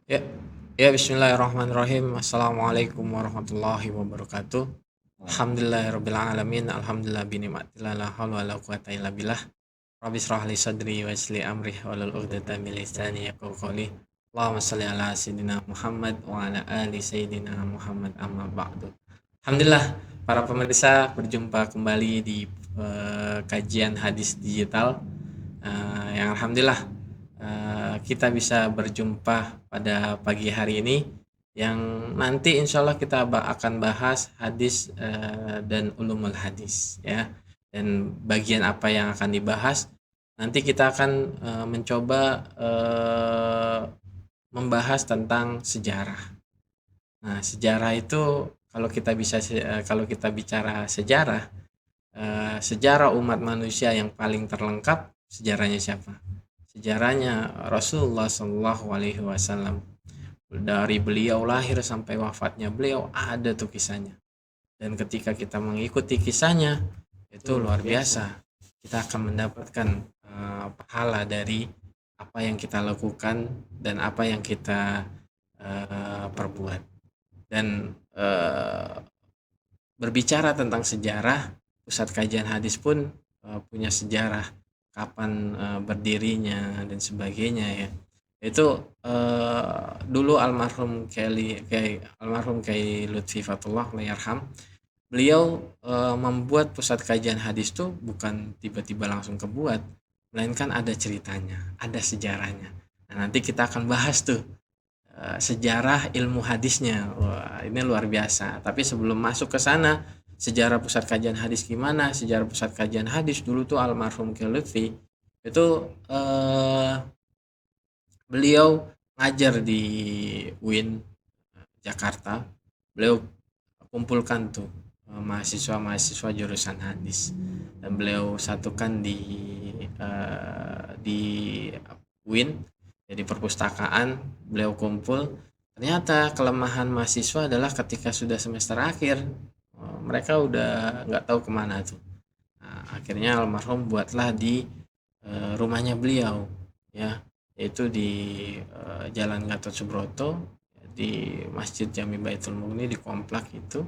Ya, ya Bismillahirrahmanirrahim. Assalamualaikum warahmatullahi wabarakatuh. Alhamdulillahirrabbilalamin. Alhamdulillah binimatillah la hawla wa la quwata illa billah. Rabbi israh li sadri wa yassir li amri wahlul 'uqdatam min lisani yafqahu qawli. Allahumma shalli ala sayyidina Muhammad wa ala ali sayyidina Muhammad amma ba'du. Alhamdulillah para pemirsa berjumpa kembali di kajian hadis digital. Yang alhamdulillah kita bisa berjumpa pada pagi hari ini yang nanti insya Allah kita akan bahas hadis dan ulumul hadis ya. Dan bagian apa yang akan dibahas nanti kita akan mencoba membahas tentang sejarah. Nah, sejarah itu kalau kita bicara sejarah, sejarah umat manusia yang paling terlengkap sejarahnya siapa? Sejarahnya Rasulullah Shallallahu Alaihi Wasallam. Dari beliau lahir sampai wafatnya beliau ada tuh kisahnya. Dan ketika kita mengikuti kisahnya itu luar biasa. Kita akan mendapatkan pahala dari apa yang kita lakukan dan apa yang kita perbuat. Dan berbicara tentang sejarah, pusat kajian hadis pun punya sejarah kapan berdirinya dan sebagainya ya. Itu dulu almarhum Kiai Lutfi Fatullah Allahyarham, beliau membuat pusat kajian hadis tuh bukan tiba-tiba langsung kebuat, melainkan ada ceritanya, ada sejarahnya. Nah, nanti kita akan bahas tuh sejarah ilmu hadisnya. Wah, ini luar biasa. Tapi sebelum masuk ke sana, sejarah pusat kajian hadis gimana? Sejarah pusat kajian hadis dulu tuh almarhum Kiai Lutfi itu beliau ngajar di UIN Jakarta. Beliau kumpulkan tuh mahasiswa-mahasiswa jurusan hadis dan beliau satukan di UIN, jadi perpustakaan. Beliau kumpul, ternyata kelemahan mahasiswa adalah ketika sudah semester akhir mereka udah nggak tahu kemana tuh. Nah, akhirnya almarhum buatlah di rumahnya beliau ya, yaitu di Jalan Gatot Subroto, di Masjid Jami Baitul Mughni, di komplak itu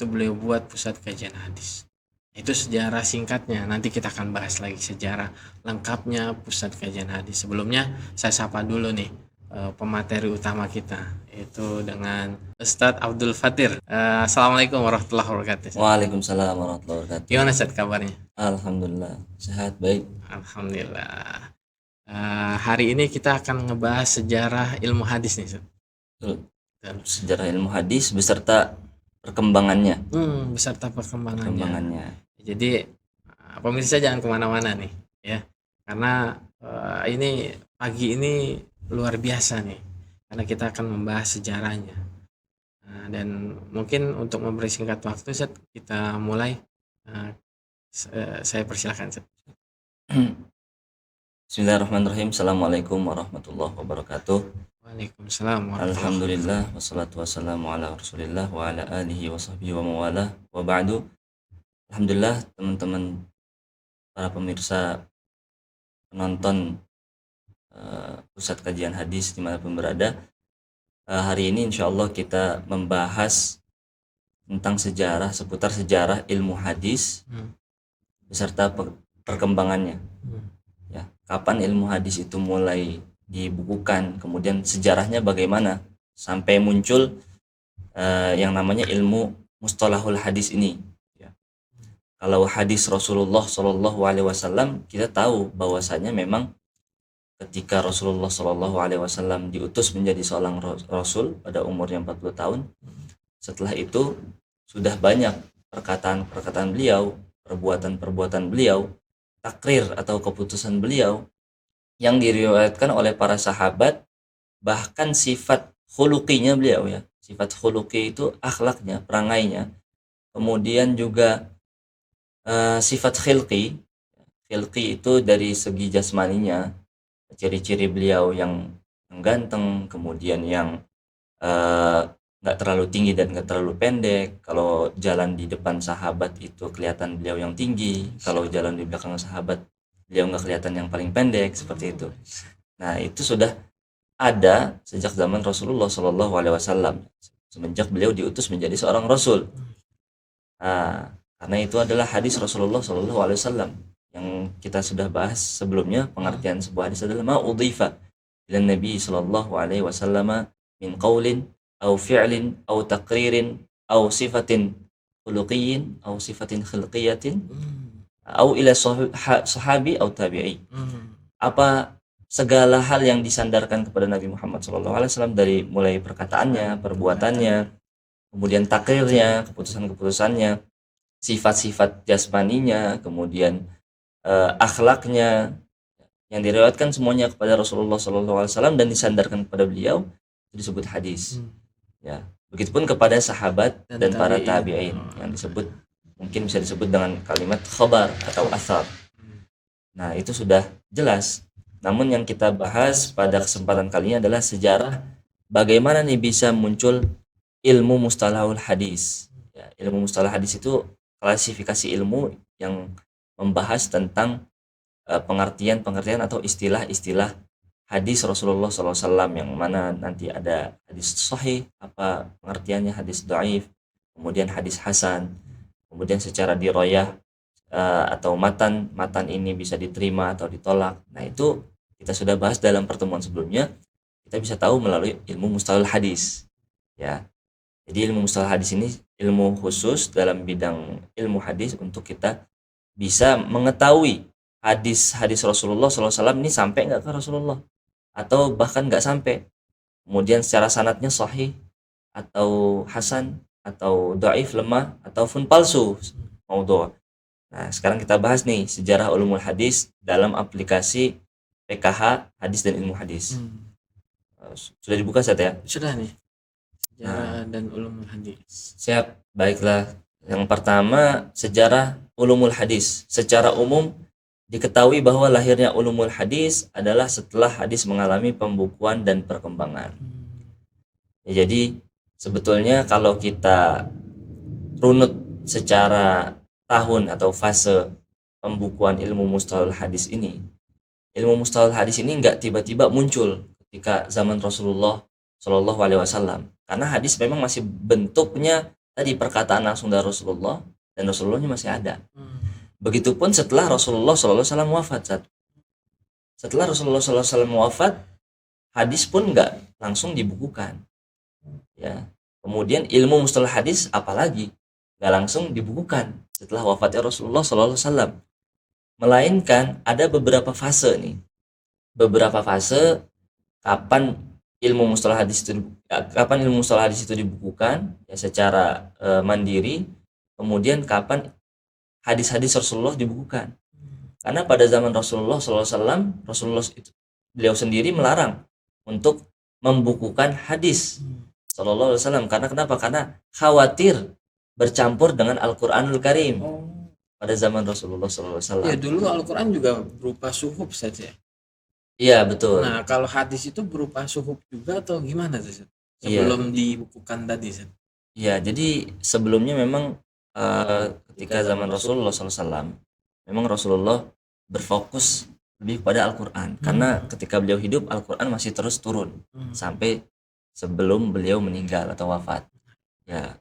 beliau buat pusat kajian hadis. Itu sejarah singkatnya. Nanti kita akan bahas lagi sejarah lengkapnya pusat kajian hadis. Sebelumnya saya sapa dulu nih pemateri utama kita, itu dengan Ustadz Abdul Fatir. Assalamualaikum warahmatullahi wabarakatuh. Waalaikumsalam warahmatullahi wabarakatuh. Gimana Ustadz kabarnya? Alhamdulillah, sehat baik. Alhamdulillah. Hari ini kita akan ngebahas sejarah ilmu hadis nih Ustadz. Sejarah ilmu hadis beserta perkembangannya. Beserta perkembangannya. Jadi pemirsa jangan kemana-mana nih ya, karena ini pagi ini luar biasa nih, karena kita akan membahas sejarahnya. Dan mungkin untuk memberi singkat waktu, Set, kita mulai. Saya persilakan, Set. Bismillahirrahmanirrahim. Assalamualaikum warahmatullahi wabarakatuh. Waalaikumsalam. Alhamdulillah wassalatu wassalamu ala Rasulillah wa ala alihi wa sahbihi wa mawalah wa ba'du. Alhamdulillah teman-teman para pemirsa penonton pusat kajian hadis dimanapun berada, hari ini insyaallah kita membahas tentang seputar sejarah ilmu hadis beserta perkembangannya. Ya, kapan ilmu hadis itu mulai dibukukan, kemudian sejarahnya bagaimana sampai muncul yang namanya ilmu mustalahul hadis ini. Ya. Kalau hadis Rasulullah Shallallahu Alaihi Wasallam, kita tahu bahwasanya memang ketika Rasulullah Shallallahu Alaihi Wasallam diutus menjadi seorang rasul pada umurnya 40 tahun, setelah itu sudah banyak perkataan-perkataan beliau, perbuatan-perbuatan beliau, takrir atau keputusan beliau yang diriwayatkan oleh para sahabat, bahkan sifat khuluqinya beliau ya. Sifat khuluqi itu akhlaknya, perangainya. Kemudian juga sifat khilqi. Khilqi itu dari segi jasmaninya, ciri-ciri beliau yang ganteng, kemudian yang nggak terlalu tinggi dan nggak terlalu pendek. Kalau jalan di depan sahabat itu kelihatan beliau yang tinggi, kalau jalan di belakang sahabat beliau nggak kelihatan yang paling pendek, seperti itu. Nah, itu sudah ada sejak zaman Rasulullah Shallallahu Alaihi Wasallam, semenjak beliau diutus menjadi seorang rasul. Nah, karena itu adalah hadis Rasulullah Shallallahu Alaihi Wasallam yang kita sudah bahas sebelumnya. Pengertian sebuah hadis adalah ma udhifa ila Nabi Shallallahu Alaihi Wasallam min qaulin au fi'lin au taqririn au sifatin khuluqiyyin au sifatin khilqiyatin au ila sahabi au tabi'i. Apa segala hal yang disandarkan kepada Nabi Muhammad SAW dari mulai perkataannya, perbuatannya, kemudian takrirnya, keputusan-keputusannya, sifat-sifat jasmaninya, kemudian akhlaknya yang diriwayatkan semuanya kepada Rasulullah SAW dan disandarkan kepada beliau, itu disebut hadis. Ya, begitupun kepada sahabat dan para tabi'in yang disebut, mungkin bisa disebut dengan kalimat khabar atau athar. Nah, itu sudah jelas. Namun yang kita bahas pada kesempatan kali ini adalah sejarah bagaimana nih bisa muncul ilmu mustalahul hadis. Ya, ilmu mustalah hadis itu klasifikasi ilmu yang membahas tentang pengertian-pengertian atau istilah-istilah hadis Rasulullah SAW, yang mana nanti ada hadis sahih, apa pengertiannya, hadis dhaif, kemudian hadis hasan, kemudian secara dirayah atau matan ini bisa diterima atau ditolak. Nah, itu kita sudah bahas dalam pertemuan sebelumnya. Kita bisa tahu melalui ilmu mustalahul hadis. Ya. Jadi ilmu mustalahul hadis ini ilmu khusus dalam bidang ilmu hadis untuk kita bisa mengetahui hadis-hadis Rasulullah SAW ini sampai nggak ke Rasulullah atau bahkan nggak sampai. Kemudian secara sanadnya sahih atau hasan atau dhaif, lemah ataupun palsu, maudhu'. Nah, sekarang kita bahas nih sejarah ulumul hadis dalam aplikasi PKH hadis dan ilmu hadis. Sudah dibuka Ustaz ya? Sudah nih. Sejarah dan ulumul hadis. Siap, baiklah. Yang pertama, sejarah ulumul hadis. Secara umum diketahui bahwa lahirnya ulumul hadis adalah setelah hadis mengalami pembukuan dan perkembangan. Ya, jadi sebetulnya kalau kita runut secara tahun atau fase pembukuan ilmu mustalahul hadis ini, ilmu mustalahul hadis ini nggak tiba-tiba muncul ketika zaman Rasulullah Shallallahu Alaihi Wasallam, karena hadis memang masih bentuknya tadi perkataan langsung dari Rasulullah dan Rasulullahnya masih ada. Begitupun setelah Rasulullah Shallallahu Alaihi Wasallam wafat. Setelah Rasulullah Shallallahu Alaihi Wasallam wafat, hadis pun nggak langsung dibukukan. Ya, kemudian ilmu mustalah hadis apalagi nggak langsung dibukukan setelah wafatnya Rasulullah Shallallahu Alaihi Wasallam. Melainkan ada beberapa fase nih, beberapa fase kapan ilmu mustalah hadis itu dibukukan ya secara mandiri, kemudian kapan hadis-hadis Rasulullah dibukukan. Karena pada zaman Rasulullah SAW, Rasulullah itu beliau sendiri melarang untuk membukukan hadis Sallallahu Alaihi Wasallam. Karena kenapa? Karena khawatir bercampur dengan Al-Quranul Karim pada zaman Rasulullah SAW. Ya, dulu Al-Quran juga berupa suhuf saja. Iya, betul. Nah, kalau hadis itu berupa suhuf juga atau gimana tuh, sebelum dibukukan tadi, Ustaz? Iya, jadi sebelumnya memang ketika zaman Rasulullah SAW, memang Rasulullah berfokus lebih pada Al-Quran. Karena ketika beliau hidup, Al-Quran masih terus turun sampai sebelum beliau meninggal atau wafat. Ya.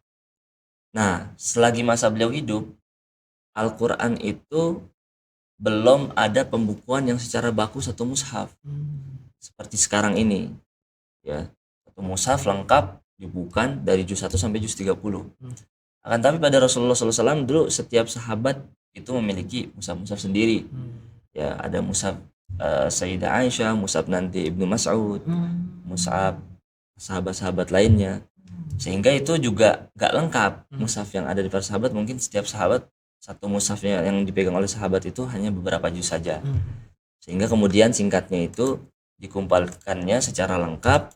Nah, selagi masa beliau hidup, Al-Quran itu belum ada pembukuan yang secara baku satu mushaf seperti sekarang ini. Ya, satu mushaf lengkap dibukukan dari juz 1 sampai juz 30. Akan tapi pada Rasulullah SAW dulu setiap sahabat itu memiliki mushaf-mushaf sendiri. Ya, ada mushaf Sayyidah Aisyah, mushaf nanti Ibnu Mas'ud, mushaf sahabat-sahabat lainnya. Sehingga itu juga gak lengkap mushaf yang ada di para sahabat. Mungkin setiap sahabat satu mushafnya yang dipegang oleh sahabat itu hanya beberapa juz saja. Sehingga kemudian singkatnya itu dikumpulkannya secara lengkap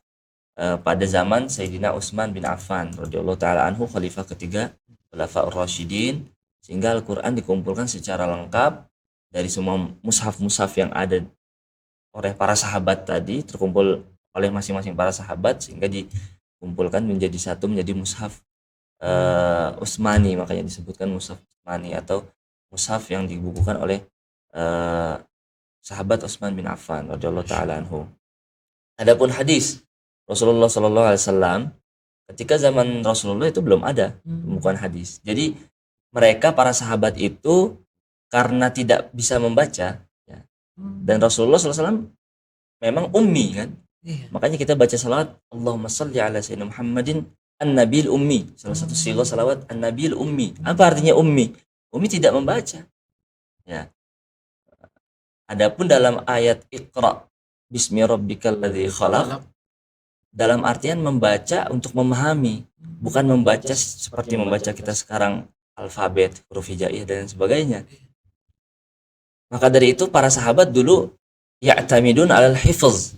pada zaman Sayyidina Utsman bin Affan radhiyallahu taala anhu, khalifah ketiga Khulafaur Rasyidin, sehingga Al-Qur'an dikumpulkan secara lengkap dari semua mushaf-mushaf yang ada oleh para sahabat tadi, terkumpul oleh masing-masing para sahabat sehingga dikumpulkan menjadi satu, menjadi mushaf Utsmani. Makanya disebutkan mushaf Utsmani atau mushaf yang dibukukan oleh sahabat Utsman bin Affan radhiyallahu taala anhu. Adapun hadis Rasulullah Shallallahu Alaihi Wasallam ketika zaman Rasulullah itu belum ada bukan hadis. Jadi mereka para sahabat itu karena tidak bisa membaca, ya, dan Rasulullah SAW memang ummi kan, Iya. makanya kita baca salawat Allahumma salli ala sayyidina Muhammadin an-nabil ummi, salah satu sighah salawat an-nabil ummi. Apa artinya ummi? Ummi tidak membaca, ya. Adapun dalam ayat Iqra bismi rabbikal ladzi khalaq, dalam artian membaca untuk memahami, bukan membaca seperti membaca kita sekarang alfabet, huruf hijaiyah dan sebagainya. Maka dari itu para sahabat dulu ya'tamidun alal hifz.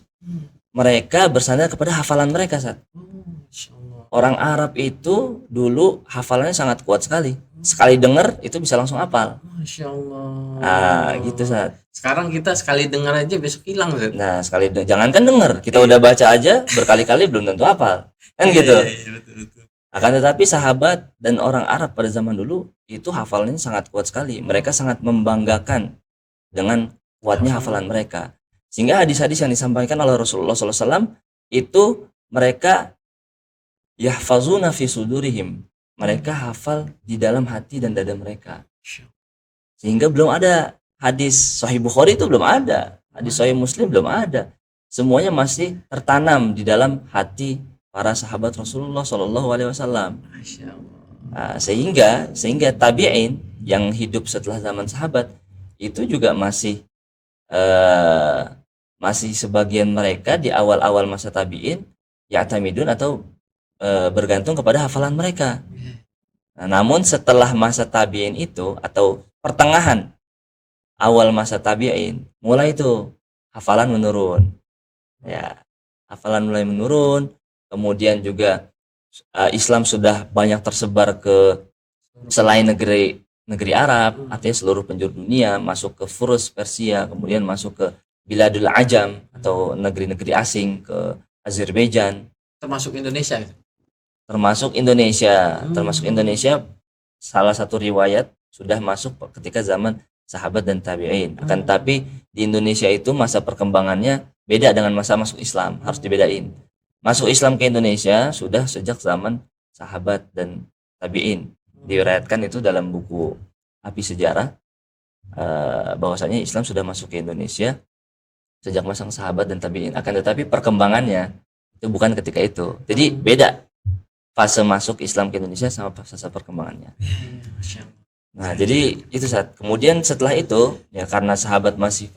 Mereka bersandar kepada hafalan mereka, Sat. Masya Allah. Orang Arab itu dulu hafalannya sangat kuat sekali. Sekali dengar itu bisa langsung hafal. Masya Allah. Gitu, Sat. Sekarang kita sekali dengar aja besok hilang, Zat. Nah, jangankan dengar, kita udah baca aja berkali-kali belum tentu hafal. Kan gitu. Iya, betul. Akan tetapi sahabat dan orang Arab pada zaman dulu itu hafalannya sangat kuat sekali. Mereka sangat membanggakan dengan kuatnya hafalan mereka. Sehingga hadis-hadis yang disampaikan oleh Rasulullah SAW itu mereka yahfazuna fi sudurihim. Mereka hafal di dalam hati dan dada mereka. Sehingga belum ada hadis Sahih Bukhari, itu belum ada. Hadis Sahih Muslim belum ada. Semuanya masih tertanam di dalam hati para sahabat Rasulullah SAW. Masya Allah. Sehingga tabi'in yang hidup setelah zaman sahabat itu juga masih sebagian mereka di awal-awal masa tabi'in ya'tamidun atau bergantung kepada hafalan mereka. Nah, namun setelah masa tabi'in itu atau pertengahan awal masa tabi'in, mulai itu hafalan menurun. Ya, hafalan mulai menurun. Kemudian juga Islam sudah banyak tersebar ke selain negeri Arab, artinya seluruh penjuru dunia, masuk ke Furs, Persia, kemudian masuk ke Biladul Ajam atau negeri-negeri asing, ke Azerbaijan, Termasuk Indonesia. termasuk Indonesia. Termasuk Indonesia, salah satu riwayat sudah masuk ketika zaman sahabat dan tabi'in. Akan tapi di Indonesia itu masa perkembangannya beda dengan masa masuk Islam, harus dibedain. Masuk Islam ke Indonesia sudah sejak zaman sahabat dan tabi'in. Diriwayatkan itu dalam buku Api Sejarah, bahwasanya Islam sudah masuk ke Indonesia sejak masa sahabat dan tabi'in. Akan tetapi perkembangannya itu bukan ketika itu. Jadi beda fase masuk Islam ke Indonesia sama fase perkembangannya. Masya Allah. Nah, jadi itu saat. Kemudian setelah itu, ya karena sahabat masih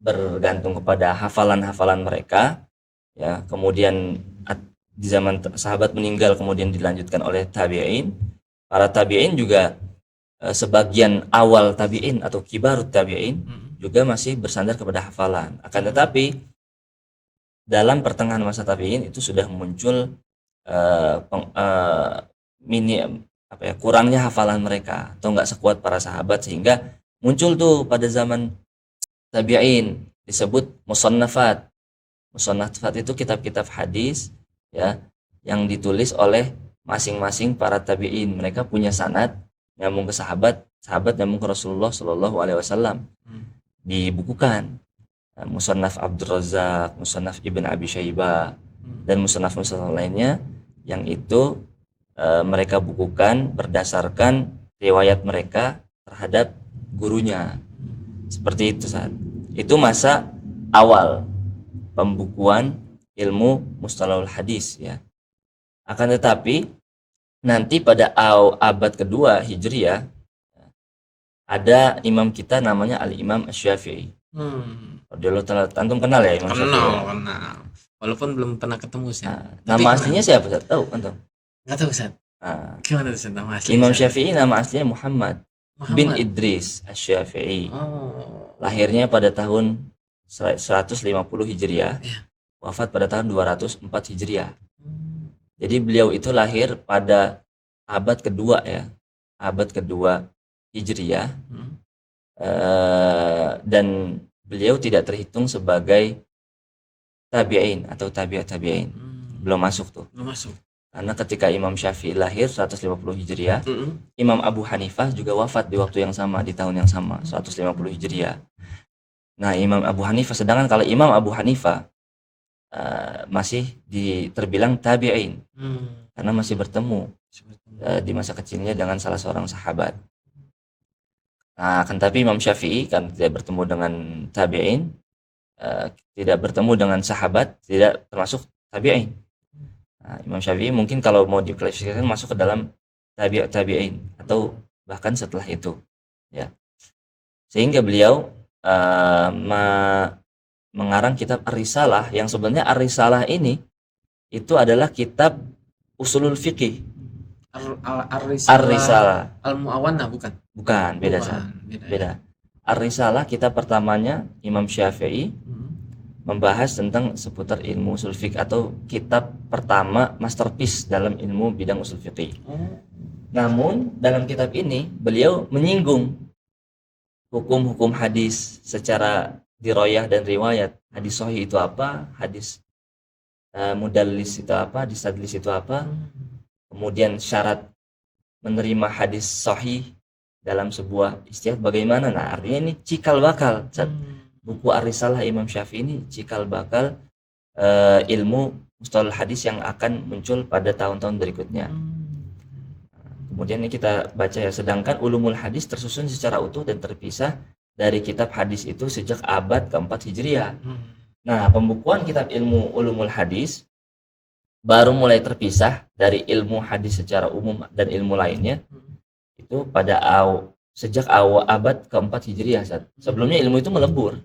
bergantung kepada hafalan-hafalan mereka, ya kemudian di zaman sahabat meninggal kemudian dilanjutkan oleh tabi'in. Para tabi'in juga sebagian awal tabi'in atau kibarut tabi'in juga masih bersandar kepada hafalan. Akan tetapi dalam pertengahan masa tabi'in itu sudah muncul kurangnya hafalan mereka atau nggak sekuat para sahabat, sehingga muncul tuh pada zaman tabi'in disebut musannafat. Musannafat itu kitab-kitab hadis, ya, yang ditulis oleh masing-masing para tabi'in. Mereka punya sanad nyambung ke sahabat, sahabat nyambung ke Rasulullah Shallallahu Alaihi Wasallam. Dibukukan Musannaf Abdul Razak, Musannaf Ibn Abi Syaibah, dan musannaf-musannaf lainnya yang itu mereka bukukan berdasarkan riwayat mereka terhadap gurunya. Seperti itu saat. Itu masa awal pembukuan ilmu mustalahul hadis, ya. Akan tetapi nanti pada abad kedua Hijriah ada imam kita namanya Al-Imam Asy-Syafi'i. Antum kenal ya Imam Syafi'i? Kenal. Walaupun belum pernah ketemu sih. Nama aslinya siapa? Tahu antum? Nggak tahu, Ustaz. Gimana tuh nama asli? Imam Syafi'i nama aslinya Muhammad bin Idris Asy-Syafi'i. Lahirnya pada tahun 150 Hijriah. Wafat pada tahun 204 Hijriah. Jadi beliau itu lahir pada abad kedua, ya. Abad kedua Hijriah. Dan beliau tidak terhitung sebagai tabi'in atau tabi'in. Belum masuk tuh. Belum masuk. Karena ketika Imam Syafi'i lahir 150 Hijriah, Imam Abu Hanifah juga wafat di waktu yang sama, di tahun yang sama, 150 Hijriah. Nah, Imam Abu Hanifah, sedangkan kalau Imam Abu Hanifah masih terbilang tabi'in Hmm. karena masih bertemu Seperti di masa kecilnya dengan salah seorang sahabat. Nah, akan tapi Imam Syafi'i kan tidak bertemu dengan tabi'in, tidak bertemu dengan sahabat, tidak termasuk tabi'in. Nah, Imam Syafi'i mungkin kalau mau diklasifikasikan masuk ke dalam tabi'in atau bahkan setelah itu, ya. Sehingga beliau mengarang kitab Ar-Risalah, yang sebenarnya Ar-Risalah ini itu adalah kitab usulul fiqih. Ar-Risalah Ar-Risalah Al-Mu'awana bukan? bukan, beda Bukan, saat beda ya. beda. Ar-Risalah kitab pertamanya Imam Syafi'i Hmm. membahas tentang seputar ilmu usul fiqh, atau kitab pertama masterpiece dalam ilmu bidang usul fiqh. Oh. Namun dalam kitab ini beliau menyinggung hukum-hukum hadis secara diroyah dan riwayat. Hadis sahih itu apa, hadis mudallis itu apa, hadis tadlis itu apa, kemudian syarat menerima hadis sahih dalam sebuah ijtihad bagaimana. Nah, artinya ini cikal bakal buku Ar-Risalah Imam Syafi'i ini cikal bakal ilmu mustalah hadis yang akan muncul pada tahun-tahun berikutnya. Kemudian ini kita baca ya, sedangkan ulumul hadis tersusun secara utuh dan terpisah dari kitab hadis itu sejak abad keempat Hijriah. Nah, pembukuan kitab ilmu ulumul hadis baru mulai terpisah dari ilmu hadis secara umum dan ilmu lainnya itu pada sejak awal abad keempat Hijriah. Sebelumnya ilmu itu melebur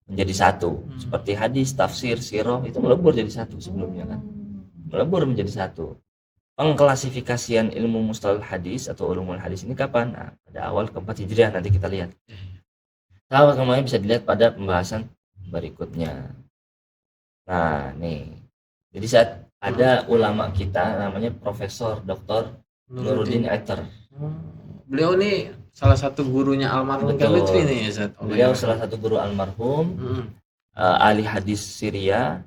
menjadi satu, seperti hadis, tafsir, sirah itu melebur jadi satu sebelumnya kan, melebur menjadi satu. Pengklasifikasian ilmu mustalah hadis atau ulumul hadis ini kapan? Nah, pada awal keempat Hijriah, nanti kita lihat. Tahu kemarin bisa dilihat pada pembahasan berikutnya. Nah, nih. Jadi saat ada ulama kita namanya Profesor Dr. Nuruddin Aiter. Beliau nih salah satu gurunya almarhum Lutfi nih ya, Zat. Beliau salah satu guru almarhum, ahli hadis Syria,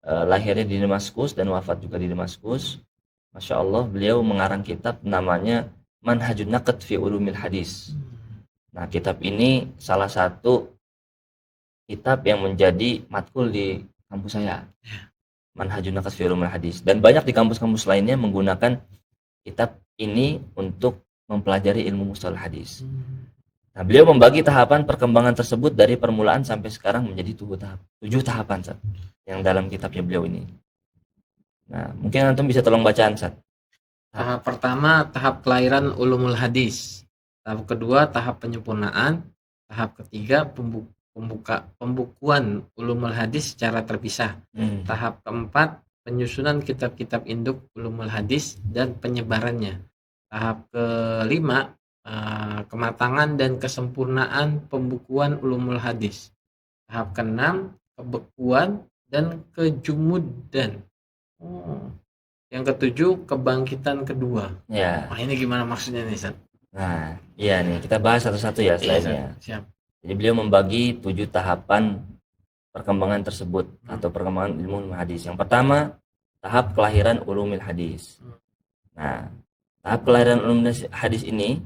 lahirnya di Damaskus dan wafat juga di Damaskus. Masya Allah, beliau mengarang kitab namanya Manhajun Naqd fi Ulumil Hadis. Nah, kitab ini salah satu kitab yang menjadi matkul di kampus saya. Manhajun Naqd fi Ulumil Hadis. Dan banyak di kampus-kampus lainnya menggunakan kitab ini untuk mempelajari ilmu mustalah hadis. Nah, beliau membagi tahapan perkembangan tersebut dari permulaan sampai sekarang menjadi 7 tahapan, Sat, yang dalam kitabnya beliau ini. Nah, mungkin antum bisa tolong bacaan, Sat. Tahap pertama, tahap kelahiran ulumul hadis. Tahap kedua, tahap penyempurnaan. Tahap ketiga, pembukuan ulumul hadis secara terpisah. Tahap keempat, penyusunan kitab-kitab induk ulumul hadis dan penyebarannya. Tahap kelima, kematangan dan kesempurnaan pembukuan ulumul hadis. Tahap keenam, kebekuan dan kejumudan. Yang ketujuh, kebangkitan kedua. Ya. Nah, ini gimana maksudnya nih, San? Nah, iya nih, kita bahas satu-satu ya slide-nya. Siap. Jadi beliau membagi 7 tahapan perkembangan tersebut atau perkembangan ilmu hadis. Yang pertama, tahap kelahiran ulumul hadis. Nah, tahap kelahiran ulumul hadis ini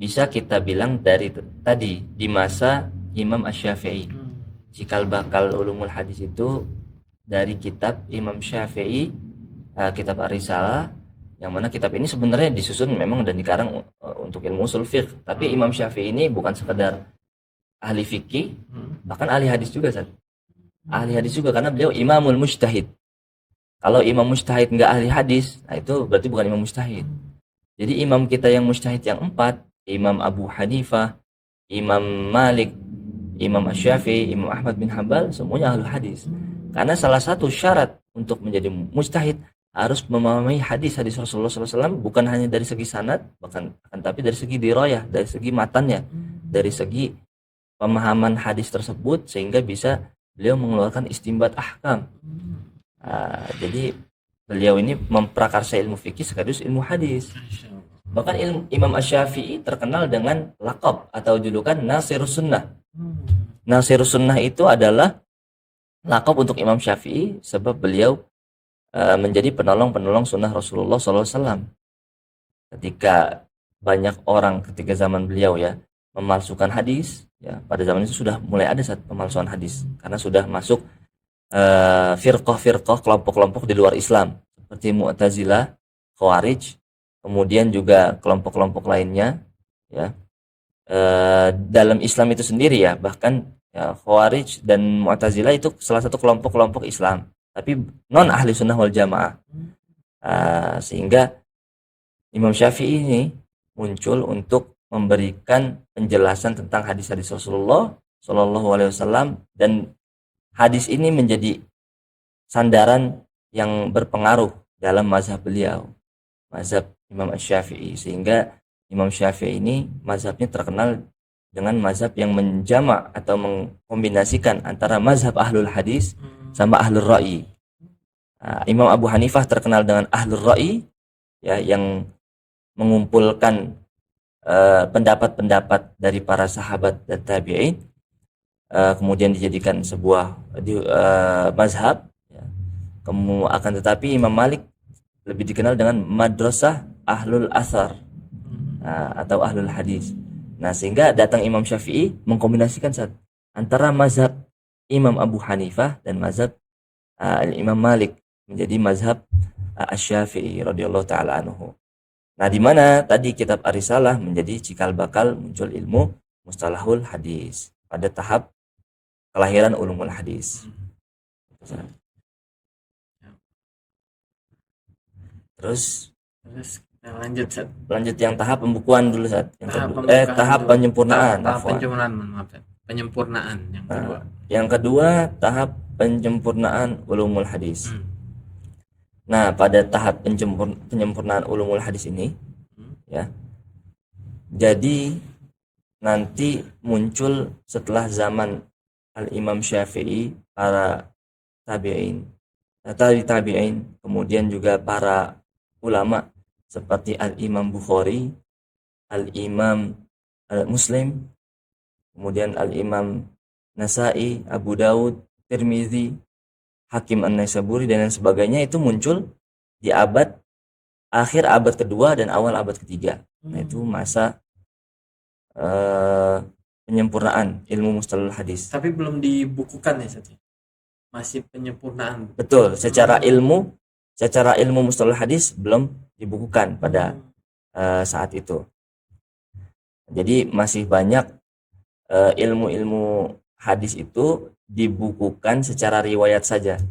bisa kita bilang dari tadi di masa Imam Asy-Syafi'i. Cikal bakal ulumul hadis itu dari kitab Imam Syafi'i, kitab Ar-Risalah, yang mana kitab ini sebenarnya disusun memang dan dikarang untuk ilmu usul fiqh. Tapi Imam Syafi'i ini bukan sekedar ahli fikih, bahkan ahli hadis juga, Sat. Ahli hadis juga karena beliau imamul mujtahid. Kalau imam mujtahid nggak ahli hadis, nah itu berarti bukan imam mujtahid. Jadi imam kita yang mujtahid yang 4, Imam Abu Hanifah, Imam Malik, Imam Asy-Syafi'i, Imam Ahmad bin Hanbal, semuanya ahli hadis. Karena salah satu syarat untuk menjadi mujtahid harus memahami hadis-hadis Rasulullah SAW, bukan hanya dari segi sanad, bahkan tapi dari segi dirayah, dari segi matannya, dari segi pemahaman hadis tersebut, sehingga bisa beliau mengeluarkan istinbat ahkam. Jadi beliau ini memprakarsa ilmu fikih sekaligus ilmu hadis. Bahkan Imam Asy-Syafi'i terkenal dengan laqab atau julukan Nasirus Sunnah. Nasirus Sunnah itu adalah laqab untuk Imam Syafi'i sebab beliau menjadi penolong-penolong sunnah Rasulullah SAW. Ketika banyak orang ketika zaman beliau ya memalsukan hadis, ya pada zaman itu sudah mulai ada saat pemalsuan hadis karena sudah masuk firqah-firqah, kelompok-kelompok di luar Islam seperti Mu'tazilah, Khawarij, kemudian juga kelompok-kelompok lainnya ya. Dalam Islam itu sendiri ya, bahkan ya, Khawarij dan Mu'tazilah itu salah satu kelompok-kelompok Islam, tapi non ahli sunnah wal jamaah. Sehingga Imam Syafi'i ini muncul untuk memberikan penjelasan tentang hadis-hadis Rasulullah Shallallahu Alaihi Wasallam, dan hadis ini menjadi sandaran yang berpengaruh dalam mazhab beliau, mazhab Imam Syafi'i. Sehingga Imam Syafi'i ini mazhabnya terkenal dengan mazhab yang menjamak atau mengkombinasikan antara mazhab ahlul hadis sama ahlul ra'i. Imam Abu Hanifah terkenal dengan ahlul ra'i ya, yang mengumpulkan pendapat-pendapat dari para sahabat dan tabi'in, kemudian dijadikan sebuah mazhab ya. Akan tetapi Imam Malik lebih dikenal dengan madrasah ahlul athar atau ahlul hadis. Nah, sehingga datang Imam Syafi'i mengkombinasikan antara mazhab Imam Abu Hanifah dan mazhab Imam Malik menjadi mazhab Asy-Syafi'i radhiyallahu taala anhu. Nah, di mana tadi kitab Ar-Risalah menjadi cikal bakal muncul ilmu mustalahul hadis pada tahap kelahiran ulumul hadis. Terus kita lanjut yang tahap pembukuan dulu yang tahap penyempurnaan. Penyempurnaan yang kedua. Yang kedua tahap penyempurnaan ulumul hadis. Nah, pada tahap penyempurnaan ulumul hadis ini ya, jadi nanti muncul setelah zaman Al-Imam Syafi'i para tabi'in, kemudian juga para ulama seperti Al-Imam Bukhari, Al-Imam Muslim, kemudian Al-Imam Nasa'i, Abu Daud, Tirmizi, Hakim An-Naisaburi dan lain sebagainya. Itu muncul di akhir abad kedua dan awal abad ketiga. Nah, itu masa penyempurnaan ilmu mustalahul hadis. Tapi belum dibukukan ya, Sati? Masih penyempurnaan. Betul, secara ilmu mustalahul hadis belum dibukukan pada saat itu. Jadi masih banyak ilmu-ilmu hadis itu dibukukan secara riwayat saja.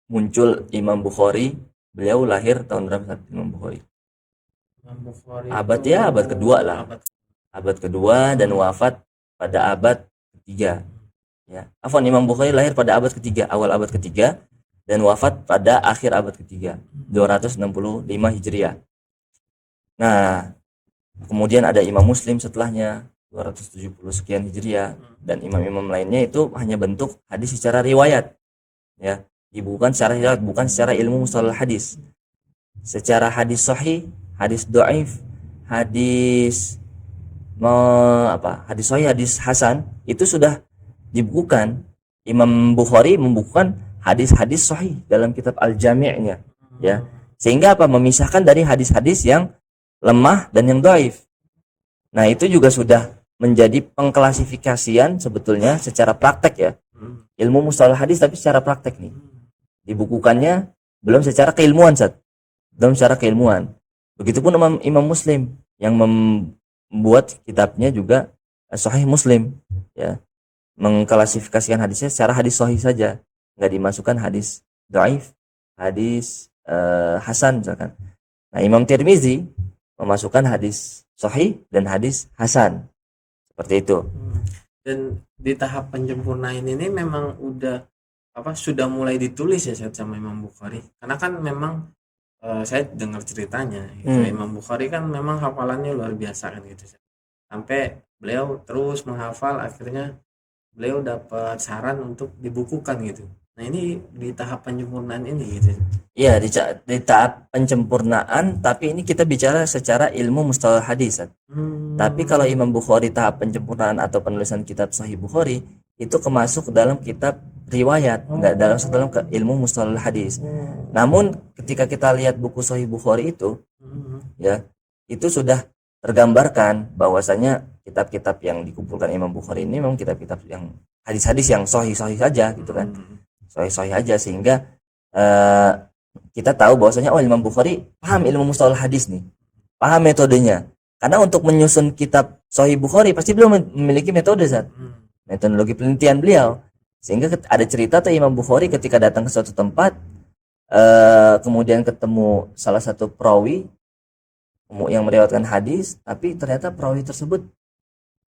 Muncul Imam Bukhari, beliau lahir tahun berapa Imam Bukhari? Abad kedua lah. Abad kedua dan wafat pada abad ketiga. Ya. Imam Bukhari lahir pada abad ketiga, awal abad ketiga, dan wafat pada akhir abad ketiga, 265 Hijriah. Nah, kemudian ada Imam Muslim setelahnya, 270 sekian Hijriah, dan imam-imam lainnya itu hanya bentuk hadis secara riwayat ya, dibukukan secara riwayat, bukan secara ilmu mustalahul hadis. Secara hadis sahih, hadis dhaif, hadis sahih, hadis hasan itu sudah dibukukan. Imam Bukhari membukukan hadis-hadis sahih dalam kitab Al-Jami'-nya ya, sehingga memisahkan dari hadis-hadis yang lemah dan yang dhaif. Nah, itu juga sudah menjadi pengklasifikasian sebetulnya secara praktek ya. Ilmu mustalah hadis tapi secara praktek nih. Dibukukannya belum secara keilmuan, belum secara keilmuan. Begitupun Imam Muslim yang membuat kitabnya juga Sahih Muslim ya. Mengklasifikasikan hadisnya secara hadis sahih saja, nggak dimasukkan hadis dhaif, hadis hasan misalkan. Nah, Imam Tirmizi memasukkan hadis sahih dan hadis hasan. Seperti itu. Dan di tahap penyempurnaan ini memang sudah mulai ditulis ya sama Imam Bukhari. Karena kan memang saya dengar ceritanya gitu. Imam Bukhari kan memang hafalannya luar biasa kan gitu. Sampai beliau terus menghafal, akhirnya beliau dapat saran untuk dibukukan gitu. Nah, ini di tahap penyempurnaan ini gitu. Iya, di tahap penyempurnaan, tapi ini kita bicara secara ilmu mustalah hadis. Tapi kalau Imam Bukhari tahap penyempurnaan atau penulisan kitab Sahih Bukhari itu kemasuk dalam kitab riwayat, enggak dalam ilmu mustalah hadis. Namun ketika kita lihat buku Sahih Bukhari itu ya, itu sudah tergambarkan bahwasanya kitab-kitab yang dikumpulkan Imam Bukhari ini memang kitab-kitab yang hadis-hadis yang sahih-sahih saja gitu kan. sahih aja, sehingga eh, kita tahu bahwasanya oh Imam Bukhari paham ilmu mustalah hadis nih, paham metodenya. Karena untuk menyusun kitab Sahih Bukhari pasti beliau memiliki metode, Zat. Metodologi penelitian beliau. Sehingga ada cerita tuh Imam Bukhari ketika datang ke suatu tempat, kemudian ketemu salah satu perawi yang meriwayatkan hadis, tapi ternyata perawi tersebut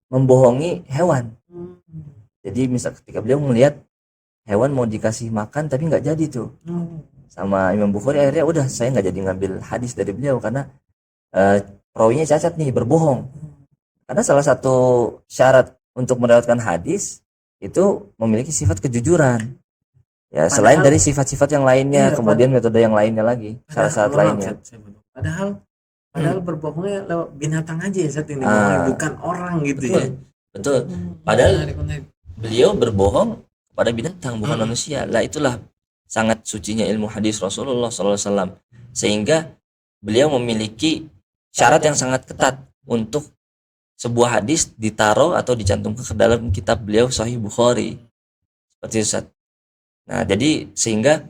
membohongi hewan. Jadi misal ketika beliau melihat hewan mau dikasih makan tapi nggak jadi tuh, sama Imam Bukhari, akhirnya udah saya nggak jadi ngambil hadis dari beliau karena perawinya cacat nih, berbohong. Karena salah satu syarat untuk meriwayatkan hadis itu memiliki sifat kejujuran. Ya, selain dari sifat-sifat yang lainnya, kemudian metode yang lainnya lagi, syarat-syarat lainnya. Padahal berbohongnya lewat binatang aja ya, Zat, ini bukan orang gitu. Betul, ya. Betul. Padahal beliau berbohong kepada binatang, bukan manusia. Lah itulah sangat sucinya ilmu hadis Rasulullah SAW. Sehingga beliau memiliki syarat yang sangat ketat untuk sebuah hadis ditaruh atau dicantumkan ke dalam kitab beliau Sahih Bukhari. Seperti itu, Ustaz. Nah, jadi sehingga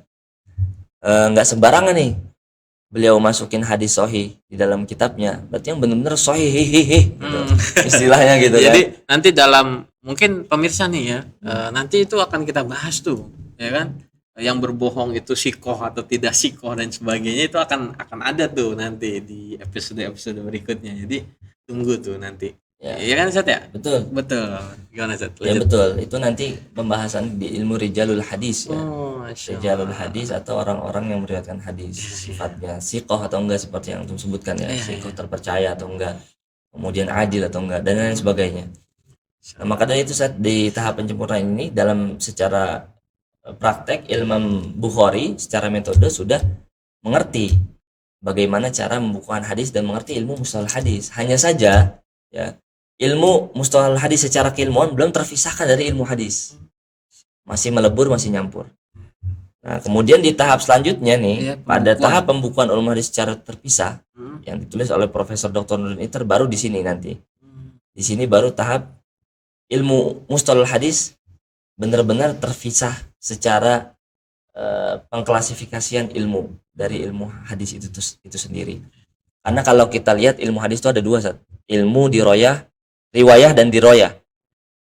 nggak sembarangan nih beliau masukin hadis sahih di dalam kitabnya. Berarti yang benar-benar sahih gitu. Istilahnya gitu kan. Jadi nanti dalam, mungkin pemirsa nih ya, nanti itu akan kita bahas tuh, ya kan? Yang berbohong itu sikoh atau tidak sikoh dan sebagainya, itu akan ada tuh nanti di episode berikutnya. Jadi tunggu tuh nanti. Ya. Iya kan, Zat, ya? Betul. Gimana, Zat? Ya betul. Itu nanti pembahasan di ilmu rijalul hadis ya. Rijalul hadis atau orang-orang yang meriwayatkan hadis, sifatnya sikoh atau enggak seperti yang antum sebutkan ya. Sikoh terpercaya atau enggak, kemudian adil atau enggak, dan lain sebagainya. Nah, maka dari itu saat di tahap penyempurnaan ini, dalam secara praktek Imam Bukhari secara metode sudah mengerti bagaimana cara membukukan hadis dan mengerti ilmu mustalah hadis. Hanya saja ya, ilmu mustalah hadis secara keilmuan belum terpisahkan dari ilmu hadis, masih melebur, masih nyampur. Nah, kemudian di tahap selanjutnya nih, pada tahap pembukuan ilmu hadis secara terpisah yang ditulis oleh Profesor Dr. Nurdin Iter, baru di sini nanti. Di sini baru tahap ilmu mustalah hadis benar-benar terpisah secara pengklasifikasian ilmu dari ilmu hadis itu sendiri. Karena kalau kita lihat ilmu hadis itu ada dua, Zat. Ilmu riwayah dan diroyah.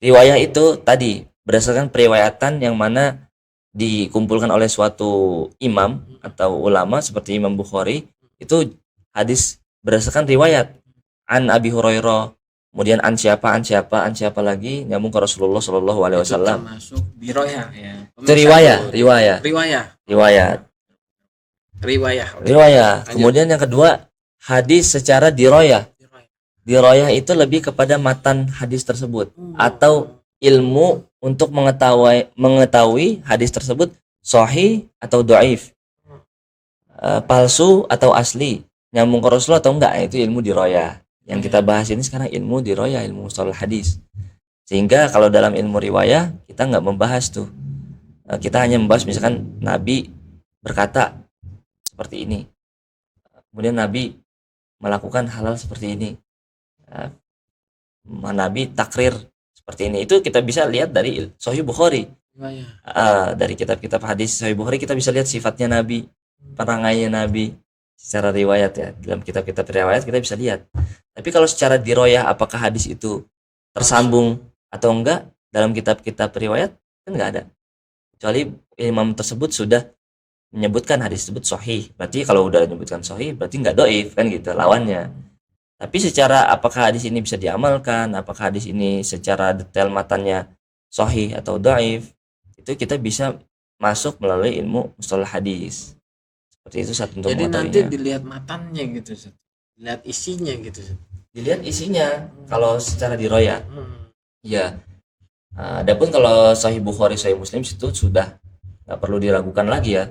Riwayah itu tadi berdasarkan periwayatan yang mana dikumpulkan oleh suatu imam atau ulama seperti Imam Bukhari, itu hadis berdasarkan riwayat. An Abi Hurairah, kemudian an siapa lagi, nyambung ke Rasulullah Shallallahu Alaihi Wasallam. Termasuk diroyah ya. Itu riwayah. Kemudian yang kedua, hadis secara diroyah. Diroyah itu lebih kepada matan hadis tersebut atau ilmu untuk mengetahui hadis tersebut sahih atau dhaif, palsu atau asli, nyambung ke Rasulullah atau enggak. Itu ilmu diroyah. Yang kita bahas ini sekarang ilmu diroyah, ilmu mustalah hadis. Sehingga kalau dalam ilmu riwayah kita nggak membahas tuh, kita hanya membahas misalkan Nabi berkata seperti ini, kemudian Nabi melakukan hal seperti ini, Nabi takrir seperti ini. Itu kita bisa lihat dari Sahih Bukhari. Dari kitab-kitab hadis Sahih Bukhari kita bisa lihat sifatnya Nabi, perangainya Nabi secara riwayat ya. Dalam kitab-kitab riwayat kita bisa lihat. Tapi kalau secara diroyah, apakah hadis itu tersambung atau enggak dalam kitab-kitab riwayat, kan enggak ada. Kecuali imam tersebut sudah menyebutkan hadis tersebut sahih. Berarti kalau udah menyebutkan sahih, berarti enggak dhaif, kan gitu lawannya. Tapi secara apakah hadis ini bisa diamalkan, apakah hadis ini secara detail matannya sahih atau dhaif, itu kita bisa masuk melalui ilmu mustalah hadis. Seperti itu satu untuk jadi nanti dilihat matannya gitu, dilihat isinya gitu, dilihat isinya kalau secara diroyah. Ya. Adapun kalau Sahih Bukhari, Sahih Muslim itu sudah nggak perlu diragukan lagi ya.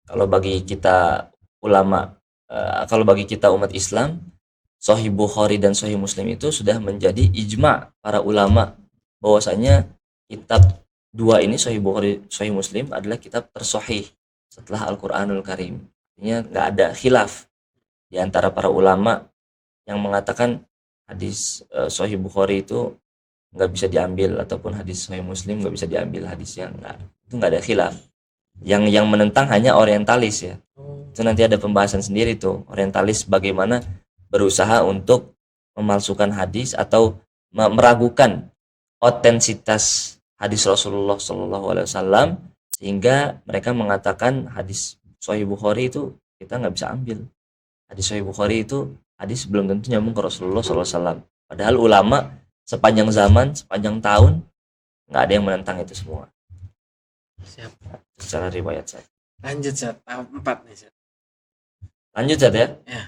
Kalau bagi kita ulama, kalau bagi kita umat Islam, Sahih Bukhari dan Sahih Muslim itu sudah menjadi ijma para ulama bahwasanya kitab dua ini, Sahih Bukhari, Sahih Muslim, adalah kitab tersahih setelah Al-Qur'anul Karim. Artinya nggak ada khilaf di antara para ulama yang mengatakan hadis Sahih Bukhari itu nggak bisa diambil ataupun hadis Sahih Muslim nggak bisa diambil hadisnya, itu nggak ada khilaf. Yang menentang hanya orientalis ya. Oh. Itu nanti ada pembahasan sendiri tuh, orientalis bagaimana berusaha untuk memalsukan hadis atau meragukan otentitas hadis Rasulullah Shallallahu Alaihi Wasallam, sehingga mereka mengatakan hadis Sahih Bukhari itu kita nggak bisa ambil. Hadis Sahih Bukhari itu hadis belum tentu nyambung ke Rasulullah Shallallahu Alaihi Wasallam. Padahal ulama sepanjang zaman, sepanjang tahun nggak ada yang menentang itu semua. Siap. Secara riwayat saya. Lanjut Sat, tahap 4 nih Sat. Lanjut Zat ya. Ya.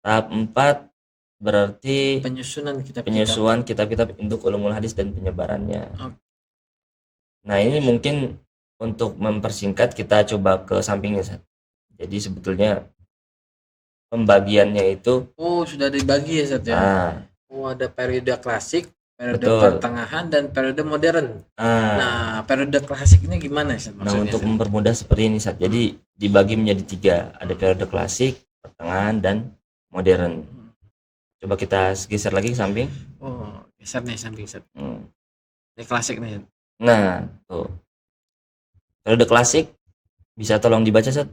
Tahap 4 berarti Penyusunan kitab-kitab. penyusuan kitab-kitab untuk ulumul hadis dan penyebarannya. Oke. Nah, ini mungkin untuk mempersingkat kita coba ke sampingnya Zat. Jadi sebetulnya pembagiannya itu Sudah dibagi ya Sat ya. Ada periode klasik, periode betul. pertengahan, dan periode modern. Nah, Nah, periode klasik ini gimana Sat maksudnya? untuk Sat? mempermudah seperti ini Zat. Jadi dibagi menjadi 3. Ada periode klasik, pertengahan, dan modern. Coba kita geser lagi ke samping. Geser nih samping Sat. Ini klasik nih Sat. Nah, tuh. Periode klasik bisa tolong dibaca Sat?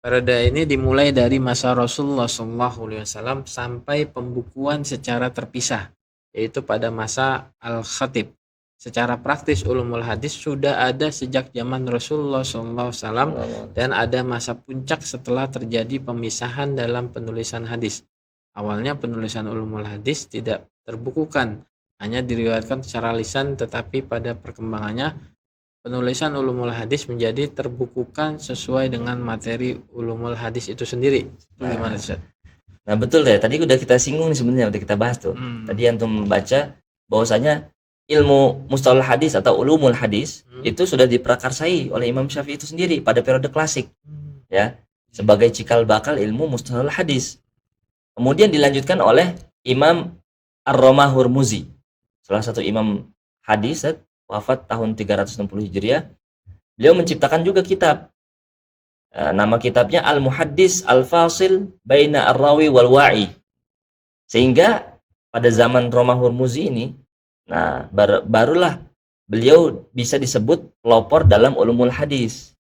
Periode ini dimulai dari masa Rasulullah SAW sampai pembukuan secara terpisah, yaitu pada masa Al-Khatib. Secara praktis ulumul hadis sudah ada sejak zaman Rasulullah SAW dan ada masa puncak setelah terjadi pemisahan dalam penulisan hadis. Awalnya penulisan ulumul hadis tidak terbukukan, hanya diriwayatkan secara lisan, tetapi pada perkembangannya penulisan ulumul hadis menjadi terbukukan sesuai dengan materi ulumul hadis itu sendiri. Itu gimana Ustaz? Nah, betul ya. Tadi udah kita singgung nih sebenarnya, udah kita bahas tuh. Tadi antum membaca bahwasanya ilmu mustalah hadis atau ulumul hadis itu sudah diprakarsai oleh Imam Syafi'i itu sendiri pada periode klasik. Ya, sebagai cikal bakal ilmu mustalah hadis. Kemudian dilanjutkan oleh Imam Ar-Romah Hurmuzi, salah satu imam hadis, wafat tahun 360 Hijriah. Beliau menciptakan juga kitab. Nama kitabnya Al-Muhaddis Al-Fasil Baina Ar-Rawi wal Wa'i. Sehingga pada zaman Romah Hurmuzi ini, nah barulah beliau bisa disebut pelopor dalam ulumul hadis.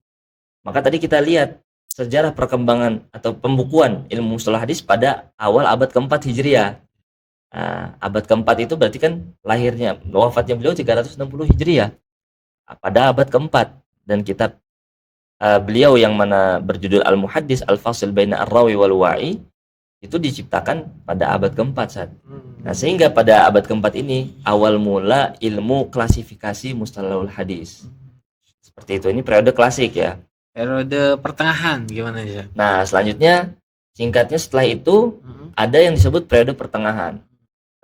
Maka tadi kita lihat sejarah perkembangan atau pembukuan ilmu mustalah hadis pada awal abad keempat Hijriah. Nah, abad keempat itu berarti kan lahirnya, wafatnya beliau 360 Hijriah pada abad keempat, dan kitab beliau yang mana berjudul Al-Muhaddis Al-Fasil Baina Ar-Rawi wal Wa'i itu diciptakan pada abad keempat saat. Nah, sehingga pada abad keempat ini awal mula ilmu klasifikasi mustalahul hadis. Seperti itu, ini periode klasik ya. Periode pertengahan gimana ya? Nah, selanjutnya singkatnya setelah itu ada yang disebut periode pertengahan.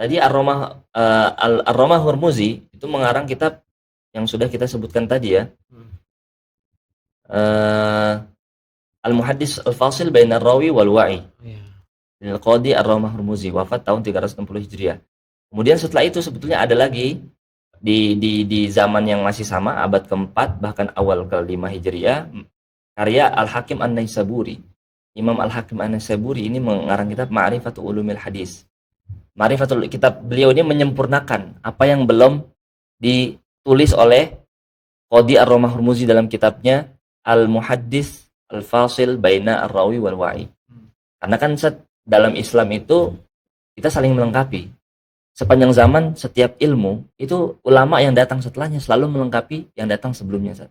Tadi Ar-Romah Hurmuzi itu mengarang kitab yang sudah kita sebutkan tadi ya. Al-Muhaddis Al-Fasil Baina Ar-Rawi wal Wa'i. Al-Qadi Ar-Romah Hurmuzi, wafat tahun 360 Hijriah. Kemudian setelah itu sebetulnya ada lagi di zaman yang masih sama, abad keempat bahkan awal kelima Hijriah, karya Al-Hakim An-Naisaburi. Imam Al-Hakim An-Naisaburi ini mengarang kitab Ma'rifatul Ulumil Hadis. Ma'rifatul, kitab beliau ini menyempurnakan apa yang belum ditulis oleh Qadi Ar-Romah Hurmuzi dalam kitabnya Al-Muhaddis Al-Fasil Baina Ar-Rawi wal Wa'i. Karena kan dalam Islam itu kita saling melengkapi. Sepanjang zaman setiap ilmu itu ulama yang datang setelahnya selalu melengkapi yang datang sebelumnya.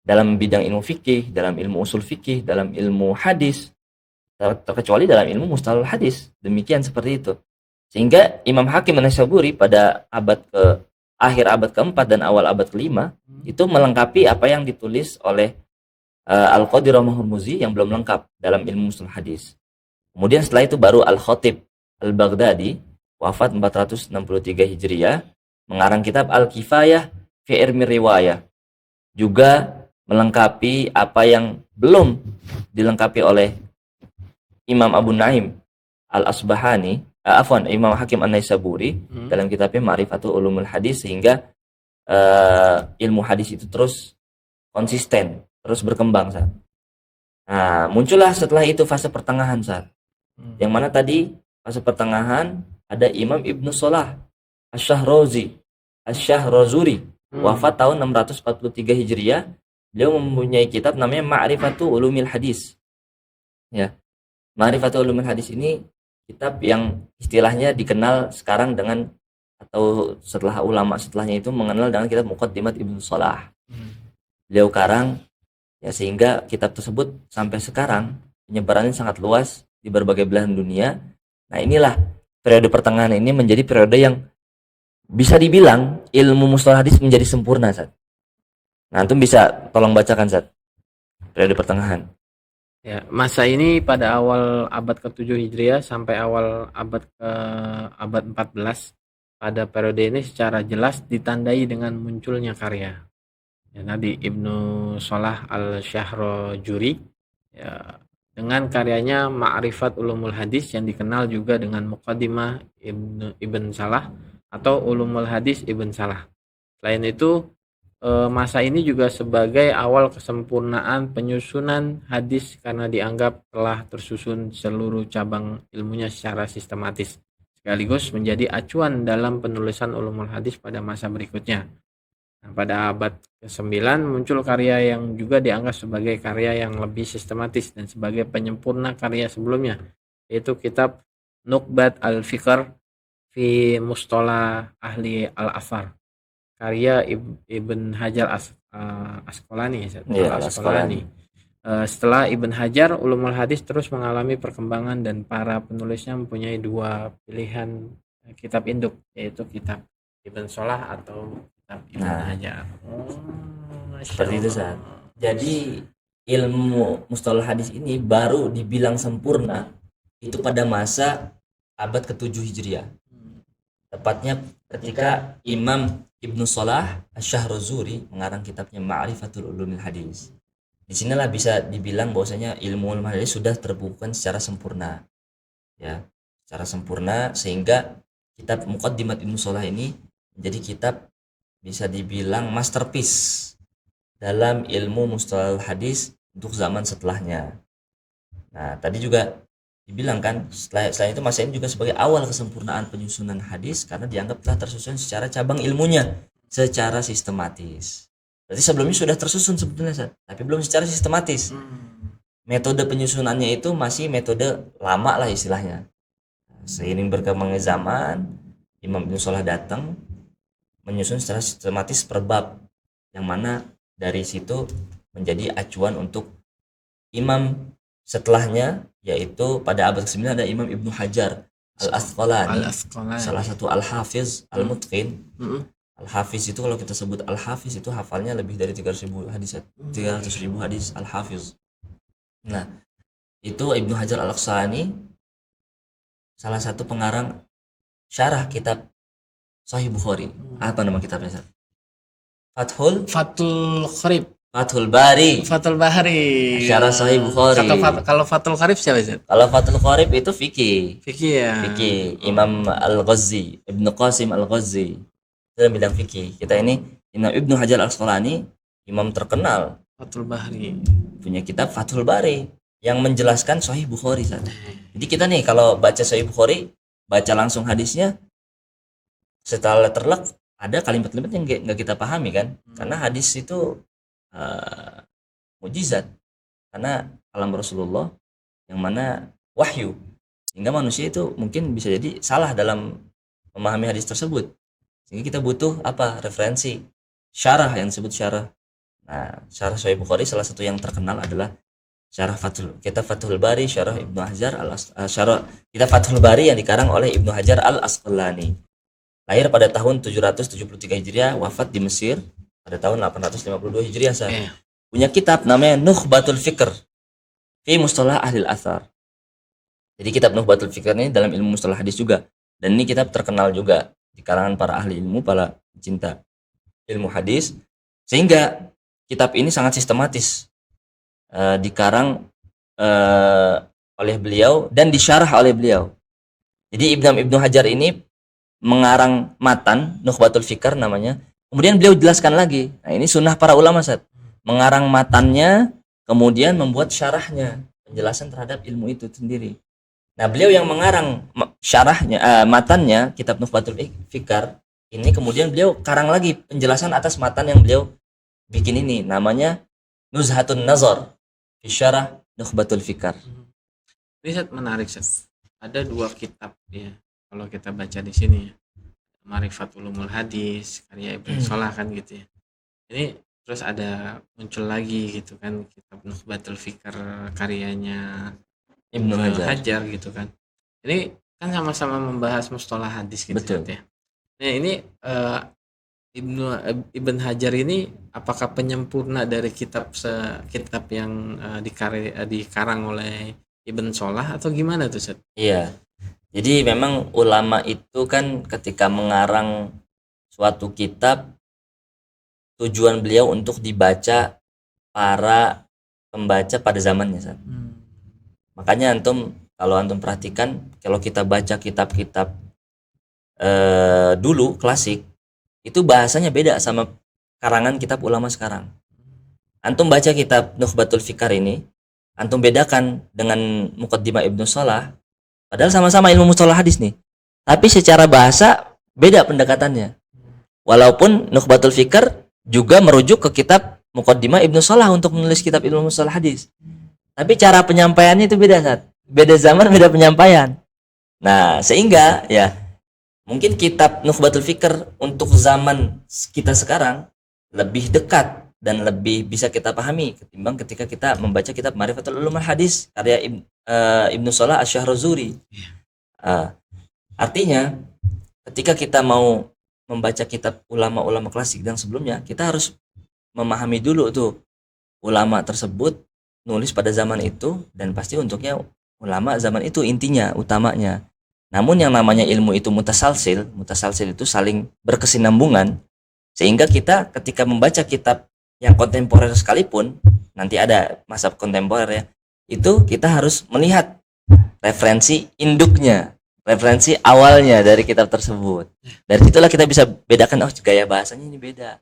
Dalam bidang ilmu fikih, dalam ilmu usul fikih, dalam ilmu hadis, terkecuali dalam ilmu mustalah hadis. Demikian seperti itu. Sehingga Imam Hakim An-Naisaburi pada akhir abad keempat dan awal abad kelima itu melengkapi apa yang ditulis oleh Al-Qadi Romah Hurmuzi yang belum lengkap dalam ilmu mustalah hadis. Kemudian setelah itu baru Al-Khatib Al-Baghdadi, wafat 463 Hijriah, mengarang kitab Al-Kifayah fi Ilmi Riwayah, juga melengkapi apa yang belum dilengkapi oleh Imam Abu Naim Al-Asbahani, Imam Hakim An-Naisaburi dalam kitabnya Ma'rifatul Ulumul Hadis, sehingga ilmu hadis itu terus konsisten, terus berkembang saat. Nah, muncullah setelah itu fase pertengahan saat. Yang mana tadi fase pertengahan ada Imam Ibnu Salah Asy-Syahrozuri, wafat tahun 643 Hijriah, Beliau mempunyai kitab namanya Ma'rifatul Ulumil Hadis. Ya, Ma'rifatul Ulumil Hadis ini kitab yang istilahnya dikenal sekarang dengan, atau setelah ulama setelahnya itu mengenal dengan kitab Muqaddimat Ibnu Salah. Beliau karang ya, sehingga kitab tersebut sampai sekarang penyebarannya sangat luas di berbagai belahan dunia. Nah, inilah periode pertengahan ini menjadi periode yang bisa dibilang ilmu mustalah hadis menjadi sempurna, Sat. Nah, antum bisa tolong bacakan, Sat, periode pertengahan. Ya, masa ini pada awal abad ke-7 Hijriah sampai awal abad 14. Pada periode ini secara jelas ditandai dengan munculnya karya. Ya, tadi Ibnu Salah Al-Syahrojuri ya, dengan karyanya Ma'rifat Ulumul Hadis yang dikenal juga dengan Muqaddimah Ibn Salah atau Ulumul Hadis Ibn Salah. Selain itu, masa ini juga sebagai awal kesempurnaan penyusunan hadis karena dianggap telah tersusun seluruh cabang ilmunya secara sistematis, sekaligus menjadi acuan dalam penulisan ulumul hadis pada masa berikutnya. Nah, pada abad ke-9 muncul karya yang juga dianggap sebagai karya yang lebih sistematis dan sebagai penyempurna karya sebelumnya, yaitu kitab Nuqbat al-Fikr fi Mustalah Ahli al-Athar, karya Ibn Hajar Asqalani. Iya, Al-Asqalani. Setelah Ibn Hajar, ulumul hadis terus mengalami perkembangan dan para penulisnya mempunyai dua pilihan kitab induk, yaitu kitab Ibn Salah atau kitab Ibn Hajar. Seperti itu, Sat. Jadi ilmu mustalah hadis ini baru dibilang sempurna itu pada masa abad ke-7 Hijriah. Tepatnya ketika Imam Ibnu Salah Asy-Syahrozuri mengarang kitabnya Ma'rifatul Ulumil Hadis. Di sinilah bisa dibilang bahwasanya ilmu ulumul hadis sudah terbukukan secara sempurna. Ya, secara sempurna, sehingga kitab Muqaddimat Ibnu Salah ini menjadi kitab bisa dibilang masterpiece dalam ilmu mustalah hadis untuk zaman setelahnya. Nah, tadi juga dibilang kan, selain itu masa ini juga sebagai awal kesempurnaan penyusunan hadis karena dianggap telah tersusun secara cabang ilmunya secara sistematis. Berarti sebelumnya sudah tersusun sebetulnya, tapi belum secara sistematis. Metode penyusunannya itu masih metode lama lah istilahnya. Seiring berkembangnya zaman, Imam Ibnu Salah datang menyusun secara sistematis per bab, yang mana dari situ menjadi acuan untuk imam setelahnya, yaitu pada abad ke-9 ada Imam Ibnu Hajar Al-Asqalani, salah satu Al-Hafiz Al-Mutqin. Al-Hafiz itu, kalau kita sebut Al-Hafiz itu hafalnya lebih dari 300.000 hadis. 300.000 hadis Al-Hafiz. Nah, itu Ibnu Hajar Al-Asqalani salah satu pengarang syarah kitab Sahih Bukhari. Apa nama kitabnya? Fathul Bari. Fathul Bahri. Syarah Sahih Bukhari. Kalau Fathul Qarib siapa, Ustaz? Kalau Fathul Qarib itu fikih. Fikih ya. Fikih Imam Al-Ghazi, Ibnu Qasim Al-Ghazi. Itu dalam bidang fikih. Kita ini Imam Ibnu Hajar Al-Asqalani, imam terkenal, Fathul Bahri, punya kitab Fathul Bari yang menjelaskan Sahih Bukhari. Jadi kita nih kalau baca Sahih Bukhari, baca langsung hadisnya, setelah terlek ada kalimat-kalimat yang nggak kita pahami kan, karena hadis itu mujizat, karena kalam Rasulullah yang mana wahyu, sehingga manusia itu mungkin bisa jadi salah dalam memahami hadis tersebut, sehingga kita butuh apa, referensi syarah yang disebut syarah. Nah, syarah Sahih Bukhari salah satu yang terkenal adalah syarah kitab Fathul Bari, syarah Ibnu Hajar syarah kitab Fathul Bari yang dikarang oleh Ibnu Hajar Al-Asqalani. Lahir pada tahun 773 Hijriah, wafat di Mesir pada tahun 852 Hijriah. Punya kitab namanya Nukhbatul Fikr fi Mustalah Ahli al-Athar. Jadi kitab Nukhbatul Fikr ini dalam ilmu mustalah hadis juga, dan ini kitab terkenal juga di kalangan para ahli ilmu, para pecinta ilmu hadis, sehingga kitab ini sangat sistematis dikarang oleh beliau dan disyarah oleh beliau. Jadi Ibnu Hajar ini mengarang matan Nukhbatul Fikr namanya, kemudian beliau jelaskan lagi. Nah, ini sunnah para ulama, mengarang matannya kemudian membuat syarahnya, penjelasan terhadap ilmu itu sendiri. Nah, beliau yang mengarang syarahnya, matannya kitab Nukhbatul Fikr ini, kemudian beliau karang lagi penjelasan atas matan yang beliau bikin ini, namanya Nuzhatun Nazar fi Syarah Nukhbatul Fikar. Ini Ustaz, menarik Ustaz. Ada dua kitab ya. Kalau kita baca di sini ya. Ma'rifatul Ulumul Hadis karya Ibnu Salah kan gitu ya. Ini terus ada muncul lagi gitu kan kitab Nukhbatul Fikar karyanya Ibnu Hajar gitu kan. Ini kan sama-sama membahas mustalah hadis gitu Betul. ya. Nah ini Ibn Hajar ini apakah penyempurna dari kitab yang dikarang oleh Ibn Salah atau gimana tuh Ustaz? Iya. Jadi memang ulama itu kan ketika mengarang suatu kitab, tujuan beliau untuk dibaca para pembaca pada zamannya, Ustaz. Makanya kalau antum perhatikan, kalau kita baca kitab-kitab dulu klasik, itu bahasanya beda sama karangan kitab ulama sekarang. Antum baca kitab Nukhbatul Fikar ini, antum bedakan dengan Muqaddimah Ibnu Salah, padahal sama-sama ilmu mustalah hadis nih. Tapi secara bahasa beda pendekatannya. Walaupun Nukhbatul Fikar juga merujuk ke kitab Muqaddimah Ibnu Salah untuk menulis kitab ilmu mustalah hadis. Tapi cara penyampaiannya itu beda, Sat. Beda zaman, beda penyampaian. Nah, sehingga ya mungkin kitab Nukhbatul Fikr untuk zaman kita sekarang lebih dekat dan lebih bisa kita pahami ketimbang ketika kita membaca kitab Ma'rifatul Ulumul Hadis karya Ibnu Salah Asy-Syahruzuri. Artinya ketika kita mau membaca kitab ulama-ulama klasik dan sebelumnya, kita harus memahami dulu tuh ulama tersebut nulis pada zaman itu, dan pasti untuknya ulama zaman itu intinya, utamanya. Namun yang namanya ilmu itu mutasalsil itu saling berkesinambungan, sehingga kita ketika membaca kitab yang kontemporer sekalipun, nanti ada masa kontemporer ya, itu kita harus melihat referensi induknya, referensi awalnya dari kitab tersebut. Dari situlah kita bisa bedakan, oh gaya bahasanya ini beda.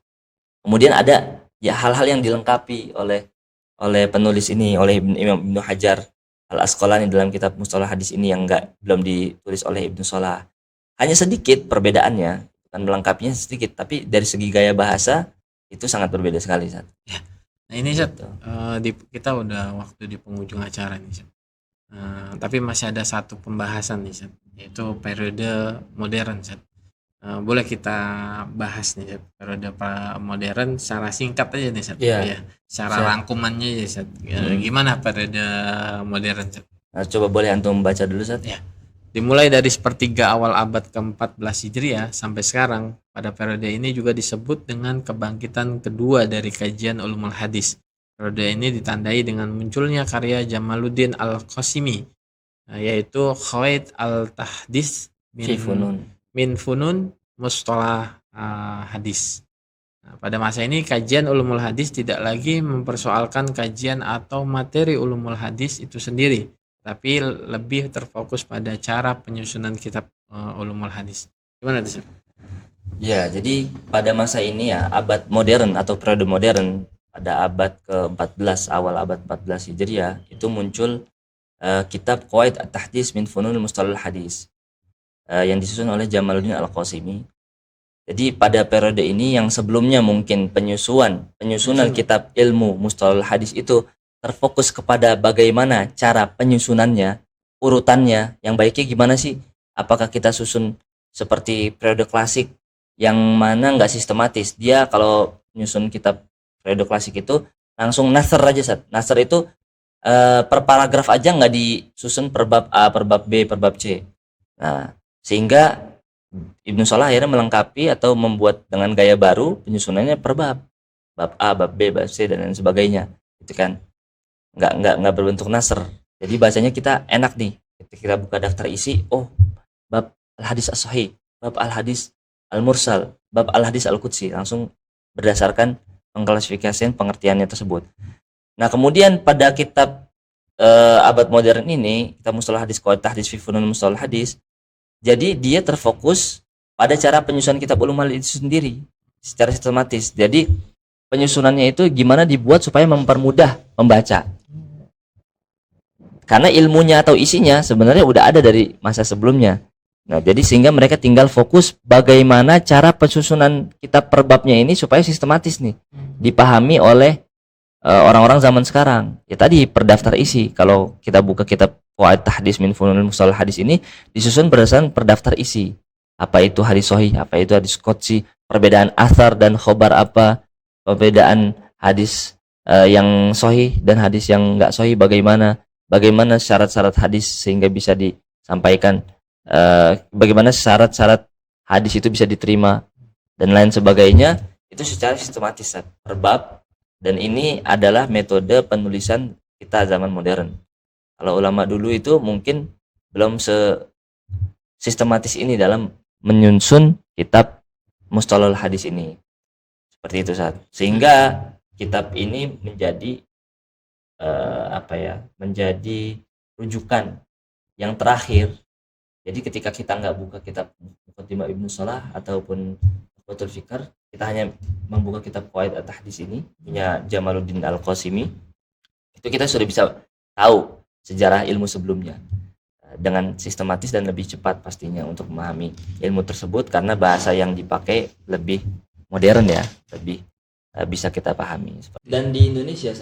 Kemudian ada ya hal-hal yang dilengkapi oleh penulis ini, oleh Imam Ibnu Hajar Al-Asqalani dalam kitab Mustalah Hadis ini yang belum ditulis oleh Ibnu Salah. Hanya sedikit perbedaannya, kan melengkapinya sedikit, tapi dari segi gaya bahasa itu sangat berbeda sekali, Sat. Ya. Nah ini Sat, kita udah waktu di penghujung acara nih Sat. Tapi masih ada satu pembahasan nih Sat, yaitu periode modern Sat. Boleh kita bahas nih Sat, periode modern secara singkat aja nih Sat. Ya, secara rangkumannya ya Sat. Gimana periode modern Sat? Nah, coba boleh antum baca dulu Sat. Ya. Dimulai dari sepertiga awal abad ke-14 Hijriah sampai sekarang, pada periode ini juga disebut dengan kebangkitan kedua dari kajian ulumul hadis. Periode ini ditandai dengan munculnya karya Jamaluddin Al-Qasimi, yaitu Khawaid Al-Tahdits min Funun Mustalah Hadis. Nah, pada masa ini kajian ulumul hadis tidak lagi mempersoalkan kajian atau materi ulumul hadis itu sendiri, tapi lebih terfokus pada cara penyusunan kitab ulumul hadis. Gimana tuh? Ya, jadi pada masa ini ya, abad modern atau periode modern, pada abad ke-14, awal abad 14 Hijriah, itu muncul kitab Qawaid At-Tahdits min Fununil Mustalahul Hadis yang disusun oleh Jamaluddin Al-Qasimi. Jadi pada periode ini yang sebelumnya mungkin penyusunan kitab ilmu Mustalahul Hadis itu terfokus kepada bagaimana cara penyusunannya, urutannya, yang baiknya gimana sih? Apakah kita susun seperti periode klasik yang mana nggak sistematis? Dia kalau nyusun kitab periode klasik itu langsung nasr aja, Sat. Nasr itu per paragraf aja, nggak disusun per bab A, per bab B, per bab C. Nah, sehingga Ibnu Salah akhirnya melengkapi atau membuat dengan gaya baru penyusunannya per bab A, bab B, bab C, dan lain sebagainya, gitu kan? Nggak berbentuk nasr. Jadi bacanya kita enak nih. Ketika kita buka daftar isi, oh bab al-hadis as-sahih, bab al-hadis al-mursal, bab al-hadis al-qudsi, langsung berdasarkan pengklasifikasian pengertiannya tersebut. Nah, kemudian pada kitab abad modern ini, kitab Mustalah Hadis Qawaid Tahdits fi Funun Mustalah Hadis, jadi dia terfokus pada cara penyusunan kitab ulumul hadis itu sendiri secara sistematis. Jadi penyusunannya itu gimana dibuat supaya mempermudah membaca. Karena ilmunya atau isinya sebenarnya udah ada dari masa sebelumnya. Nah, jadi sehingga mereka tinggal fokus bagaimana cara penyusunan kitab per babnya ini supaya sistematis nih, dipahami oleh orang-orang zaman sekarang. Ya tadi perdaftar isi. Kalau kita buka kitab Qawaid Tahdits min Fununil Mustalah Hadis ini disusun berdasarkan perdaftar isi. Apa itu hadis sahih, apa itu hadis qudsi, perbedaan athar dan khobar apa, perbedaan hadis yang sahih dan hadis yang enggak sahih bagaimana, bagaimana syarat-syarat hadis sehingga bisa disampaikan, bagaimana syarat-syarat hadis itu bisa diterima dan lain sebagainya, itu secara sistematis per bab. Dan ini adalah metode penulisan kita zaman modern. Kalau ulama dulu itu mungkin belum sistematis ini dalam menyusun kitab mustalahul hadis ini. Seperti itu sehingga kitab ini menjadi menjadi rujukan yang terakhir. Jadi ketika kita nggak buka kitab Muqaddimah Ibnu Salah ataupun Fathul Fikr, kita hanya membuka kitab Qawaid At-Tahdits ini punya Jamaluddin Al-Qasimi, itu kita sudah bisa tahu sejarah ilmu sebelumnya dengan sistematis dan lebih cepat pastinya untuk memahami ilmu tersebut, karena bahasa yang dipakai lebih modern ya, lebih bisa kita pahami. Dan di Indonesia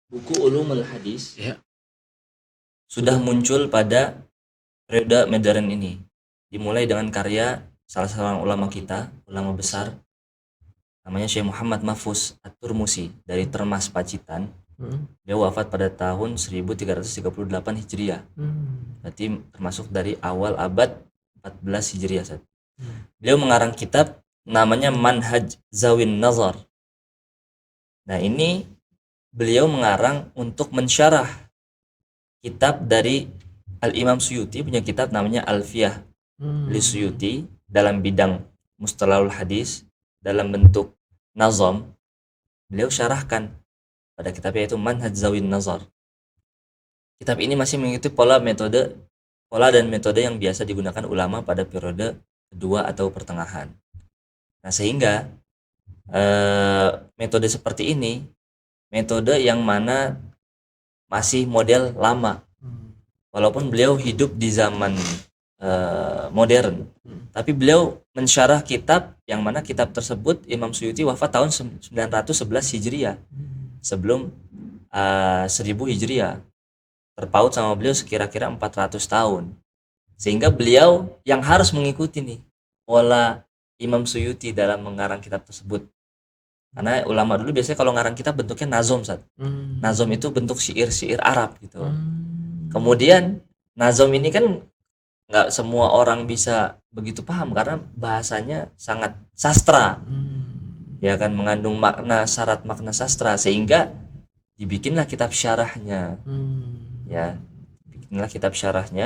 buku Ulumul Hadis sudah muncul pada periode modern ini, dimulai dengan karya salah seorang ulama kita, ulama besar, namanya Syekh Muhammad Mahfuz At-Turmusi dari Termas, Pacitan. Dia wafat pada tahun 1338 Hijriah. Berarti termasuk dari awal abad 14 Hijriah. Beliau mengarang kitab namanya Manhaj Zawin Nazar. Nah, ini beliau mengarang untuk mensyarah kitab dari Al-Imam Suyuti, punya kitab namanya Alfiyah li Suyuti dalam bidang mustalahul hadis dalam bentuk nazam. Beliau syarahkan pada kitabnya yaitu Manhaj Zawin Nazar. Kitab ini masih mengikuti pola dan metode yang biasa digunakan ulama pada periode kedua atau pertengahan. Nah, sehingga metode seperti ini metode yang mana masih model lama, walaupun beliau hidup di zaman modern, tapi beliau mensyarah kitab yang mana kitab tersebut Imam Suyuti wafat tahun 911 Hijriah, sebelum 1000 Hijriah, terpaut sama beliau sekira-kira 400 tahun. Sehingga beliau yang harus mengikuti nih pola Imam Suyuti dalam mengarang kitab tersebut. Karena ulama dulu biasanya kalau ngarang kitab bentuknya nazom, nazom itu bentuk syair-syair Arab gitu. Kemudian nazom ini kan nggak semua orang bisa begitu paham karena bahasanya sangat sastra, ya kan, mengandung syarat makna sastra, sehingga dibikinlah kitab syarahnya,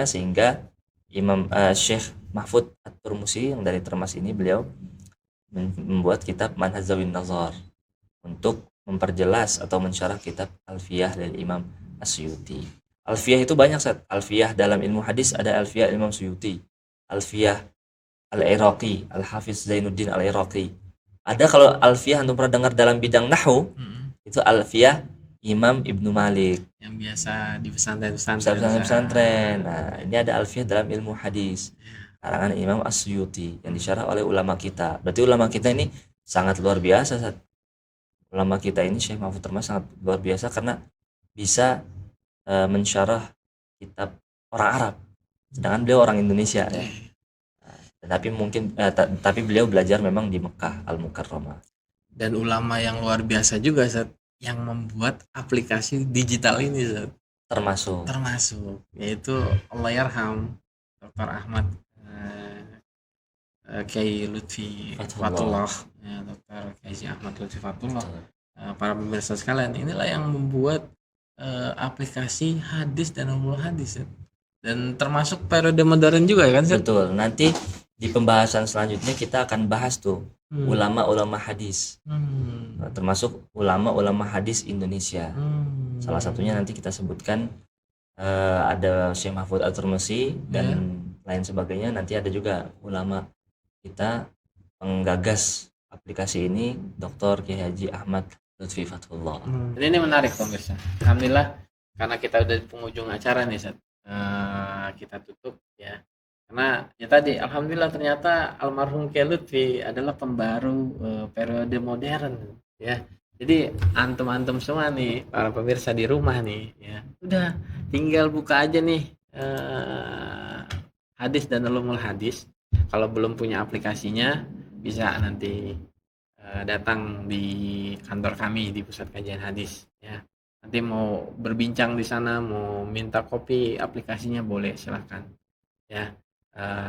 sehingga Imam Syekh Mahfuz At-Turmusi yang dari Termas ini, beliau membuat kitab Manhaj Zawin Nazar untuk memperjelas atau mensyarah kitab Alfiyah dari Imam As-Suyuti. Alfiyah itu banyak, Alfiyah dalam ilmu hadis ada Alfiyah Imam Suyuti, Alfiyah Al-Iraqi, Al-Hafiz Zainuddin Al-Iraqi. Ada kalau Alfiyah antum pernah dengar dalam bidang nahwu, itu Alfiyah Imam Ibnu Malik yang biasa di pesantren. Nah, ini ada Alfiyah dalam ilmu hadis karangan Imam As-Suyuti yang disyarah oleh ulama kita. Berarti ulama kita ini sangat luar biasa. Ulama kita ini Syekh Mahfuz Termas sangat luar biasa karena bisa mensyarah kitab orang Arab, sedangkan beliau orang Indonesia ya. Tapi beliau belajar memang di Mekah Al-Mukarramah. Dan ulama yang luar biasa juga yang membuat aplikasi digital ini termasuk yaitu Allahyarham Dr. Ahmad Kiai Lutfi Fatullah, Dr. Kiai Ahmad Lutfi Fatullah. Para pemirsa sekalian, inilah yang membuat aplikasi hadis dan ulumul hadis dan termasuk periode modern juga kan. Betul, nanti di pembahasan selanjutnya kita akan bahas tuh ulama-ulama hadis, termasuk ulama-ulama hadis Indonesia. Salah satunya nanti kita sebutkan ada Syekh Mahfuz At-Turmusi dan lain sebagainya. Nanti ada juga ulama kita penggagas aplikasi ini, Dr. Kiai Haji Ahmad Lutfi Fatullah. Ini menarik pemirsa. Alhamdulillah, karena kita udah di penghujung acara nih, kita tutup ya. Karena ya tadi, alhamdulillah ternyata almarhum Kiai Lutfi adalah pembaru periode modern ya. Jadi antum-antum semua nih, para pemirsa di rumah nih, ya, udah tinggal buka aja nih hadis dan ulumul hadis. Kalau belum punya aplikasinya, bisa nanti datang di kantor kami di pusat kajian hadis. Ya, nanti mau berbincang di sana, mau minta kopi aplikasinya boleh, silakan. Ya,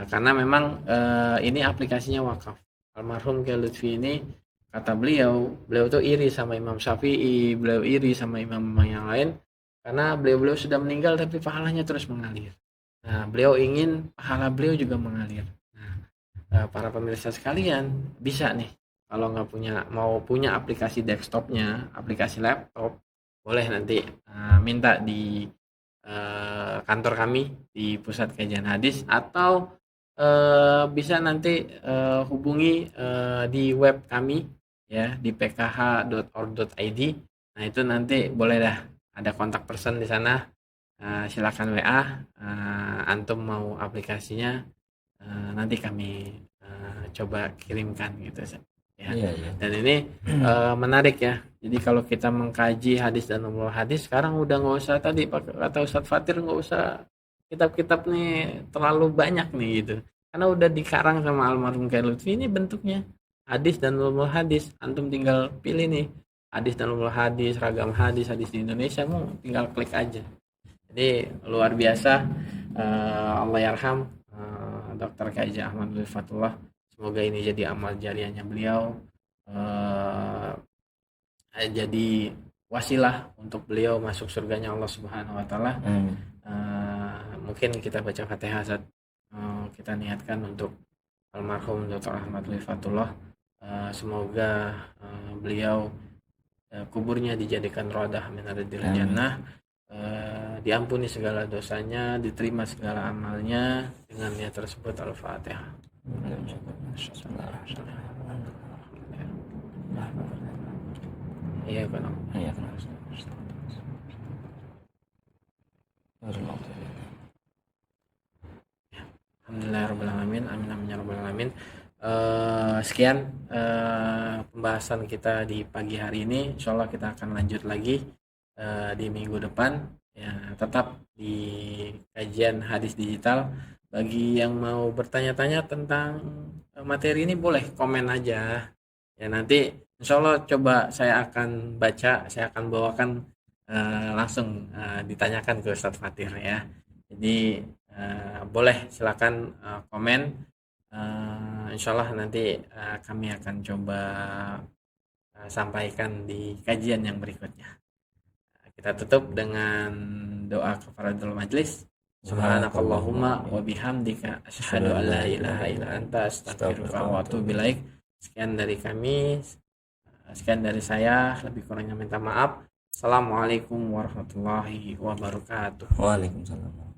karena memang ini aplikasinya wakaf. Almarhum Kiai Lutfi ini kata beliau tuh iri sama Imam Syafi'i, beliau iri sama imam-imam yang lain karena beliau-beliau sudah meninggal tapi pahalanya terus mengalir. Nah, beliau ingin pahala beliau juga mengalir. Nah, para pemirsa sekalian bisa nih kalau nggak punya aplikasi desktopnya, aplikasi laptop, boleh nanti minta di kantor kami di pusat kajian hadis atau bisa nanti hubungi di web kami ya di pkh.org.id. Nah, itu nanti boleh dah ada kontak person di sana. Silakan WA, antum mau aplikasinya nanti kami coba kirimkan gitu ya. Iya, iya. Dan ini menarik ya. Jadi kalau kita mengkaji hadis dan ulumul hadis sekarang udah nggak usah tadi kata Ustadz Fatir, nggak usah kitab-kitab nih terlalu banyak nih gitu. Karena udah dikarang sama almarhum Kiai Lutfi, ini bentuknya hadis dan ulumul hadis. Antum tinggal pilih nih hadis dan ulumul hadis, ragam hadis di Indonesia, mau tinggal klik aja. Jadi luar biasa. Allah yarham Dr. Kaji Ahmad Fatullah. Semoga ini jadi amal jariahnya beliau, jadi wasilah untuk beliau masuk surganya Allah Subhanahu wa taala. Mungkin kita baca Fatihah saat kita niatkan untuk almarhum Dr. Ahmad Fatullah. Semoga beliau kuburnya dijadikan rodah minarajil jannah, diampuni segala dosanya, diterima segala amalnya. Dengan niat tersebut Al-Fatihah. Iya kan. Iya kan. Alhamdulillahirrahmanirrahim. Amin amin ya rabbal alamin. Sekian pembahasan kita di pagi hari ini. Insyaallah kita akan lanjut lagi di minggu depan ya, tetap di kajian hadis digital. Bagi yang mau bertanya-tanya tentang materi ini boleh komen aja ya, nanti insyaallah coba saya akan baca, saya akan bawakan langsung ditanyakan ke Ustadz Fatir ya. Jadi boleh silakan komen. Insyaallah nanti kami akan coba sampaikan di kajian yang berikutnya. Kita tutup dengan doa kafaratul majlis. Subhanakallahumma wa bihamdika asyhadu an la ilaha illa anta astaghfiruka wa atubu ilaik. Sekian dari kami, sekian dari saya, lebih kurangnya minta maaf. Assalamualaikum warahmatullahi wabarakatuh. Waalaikumsalam.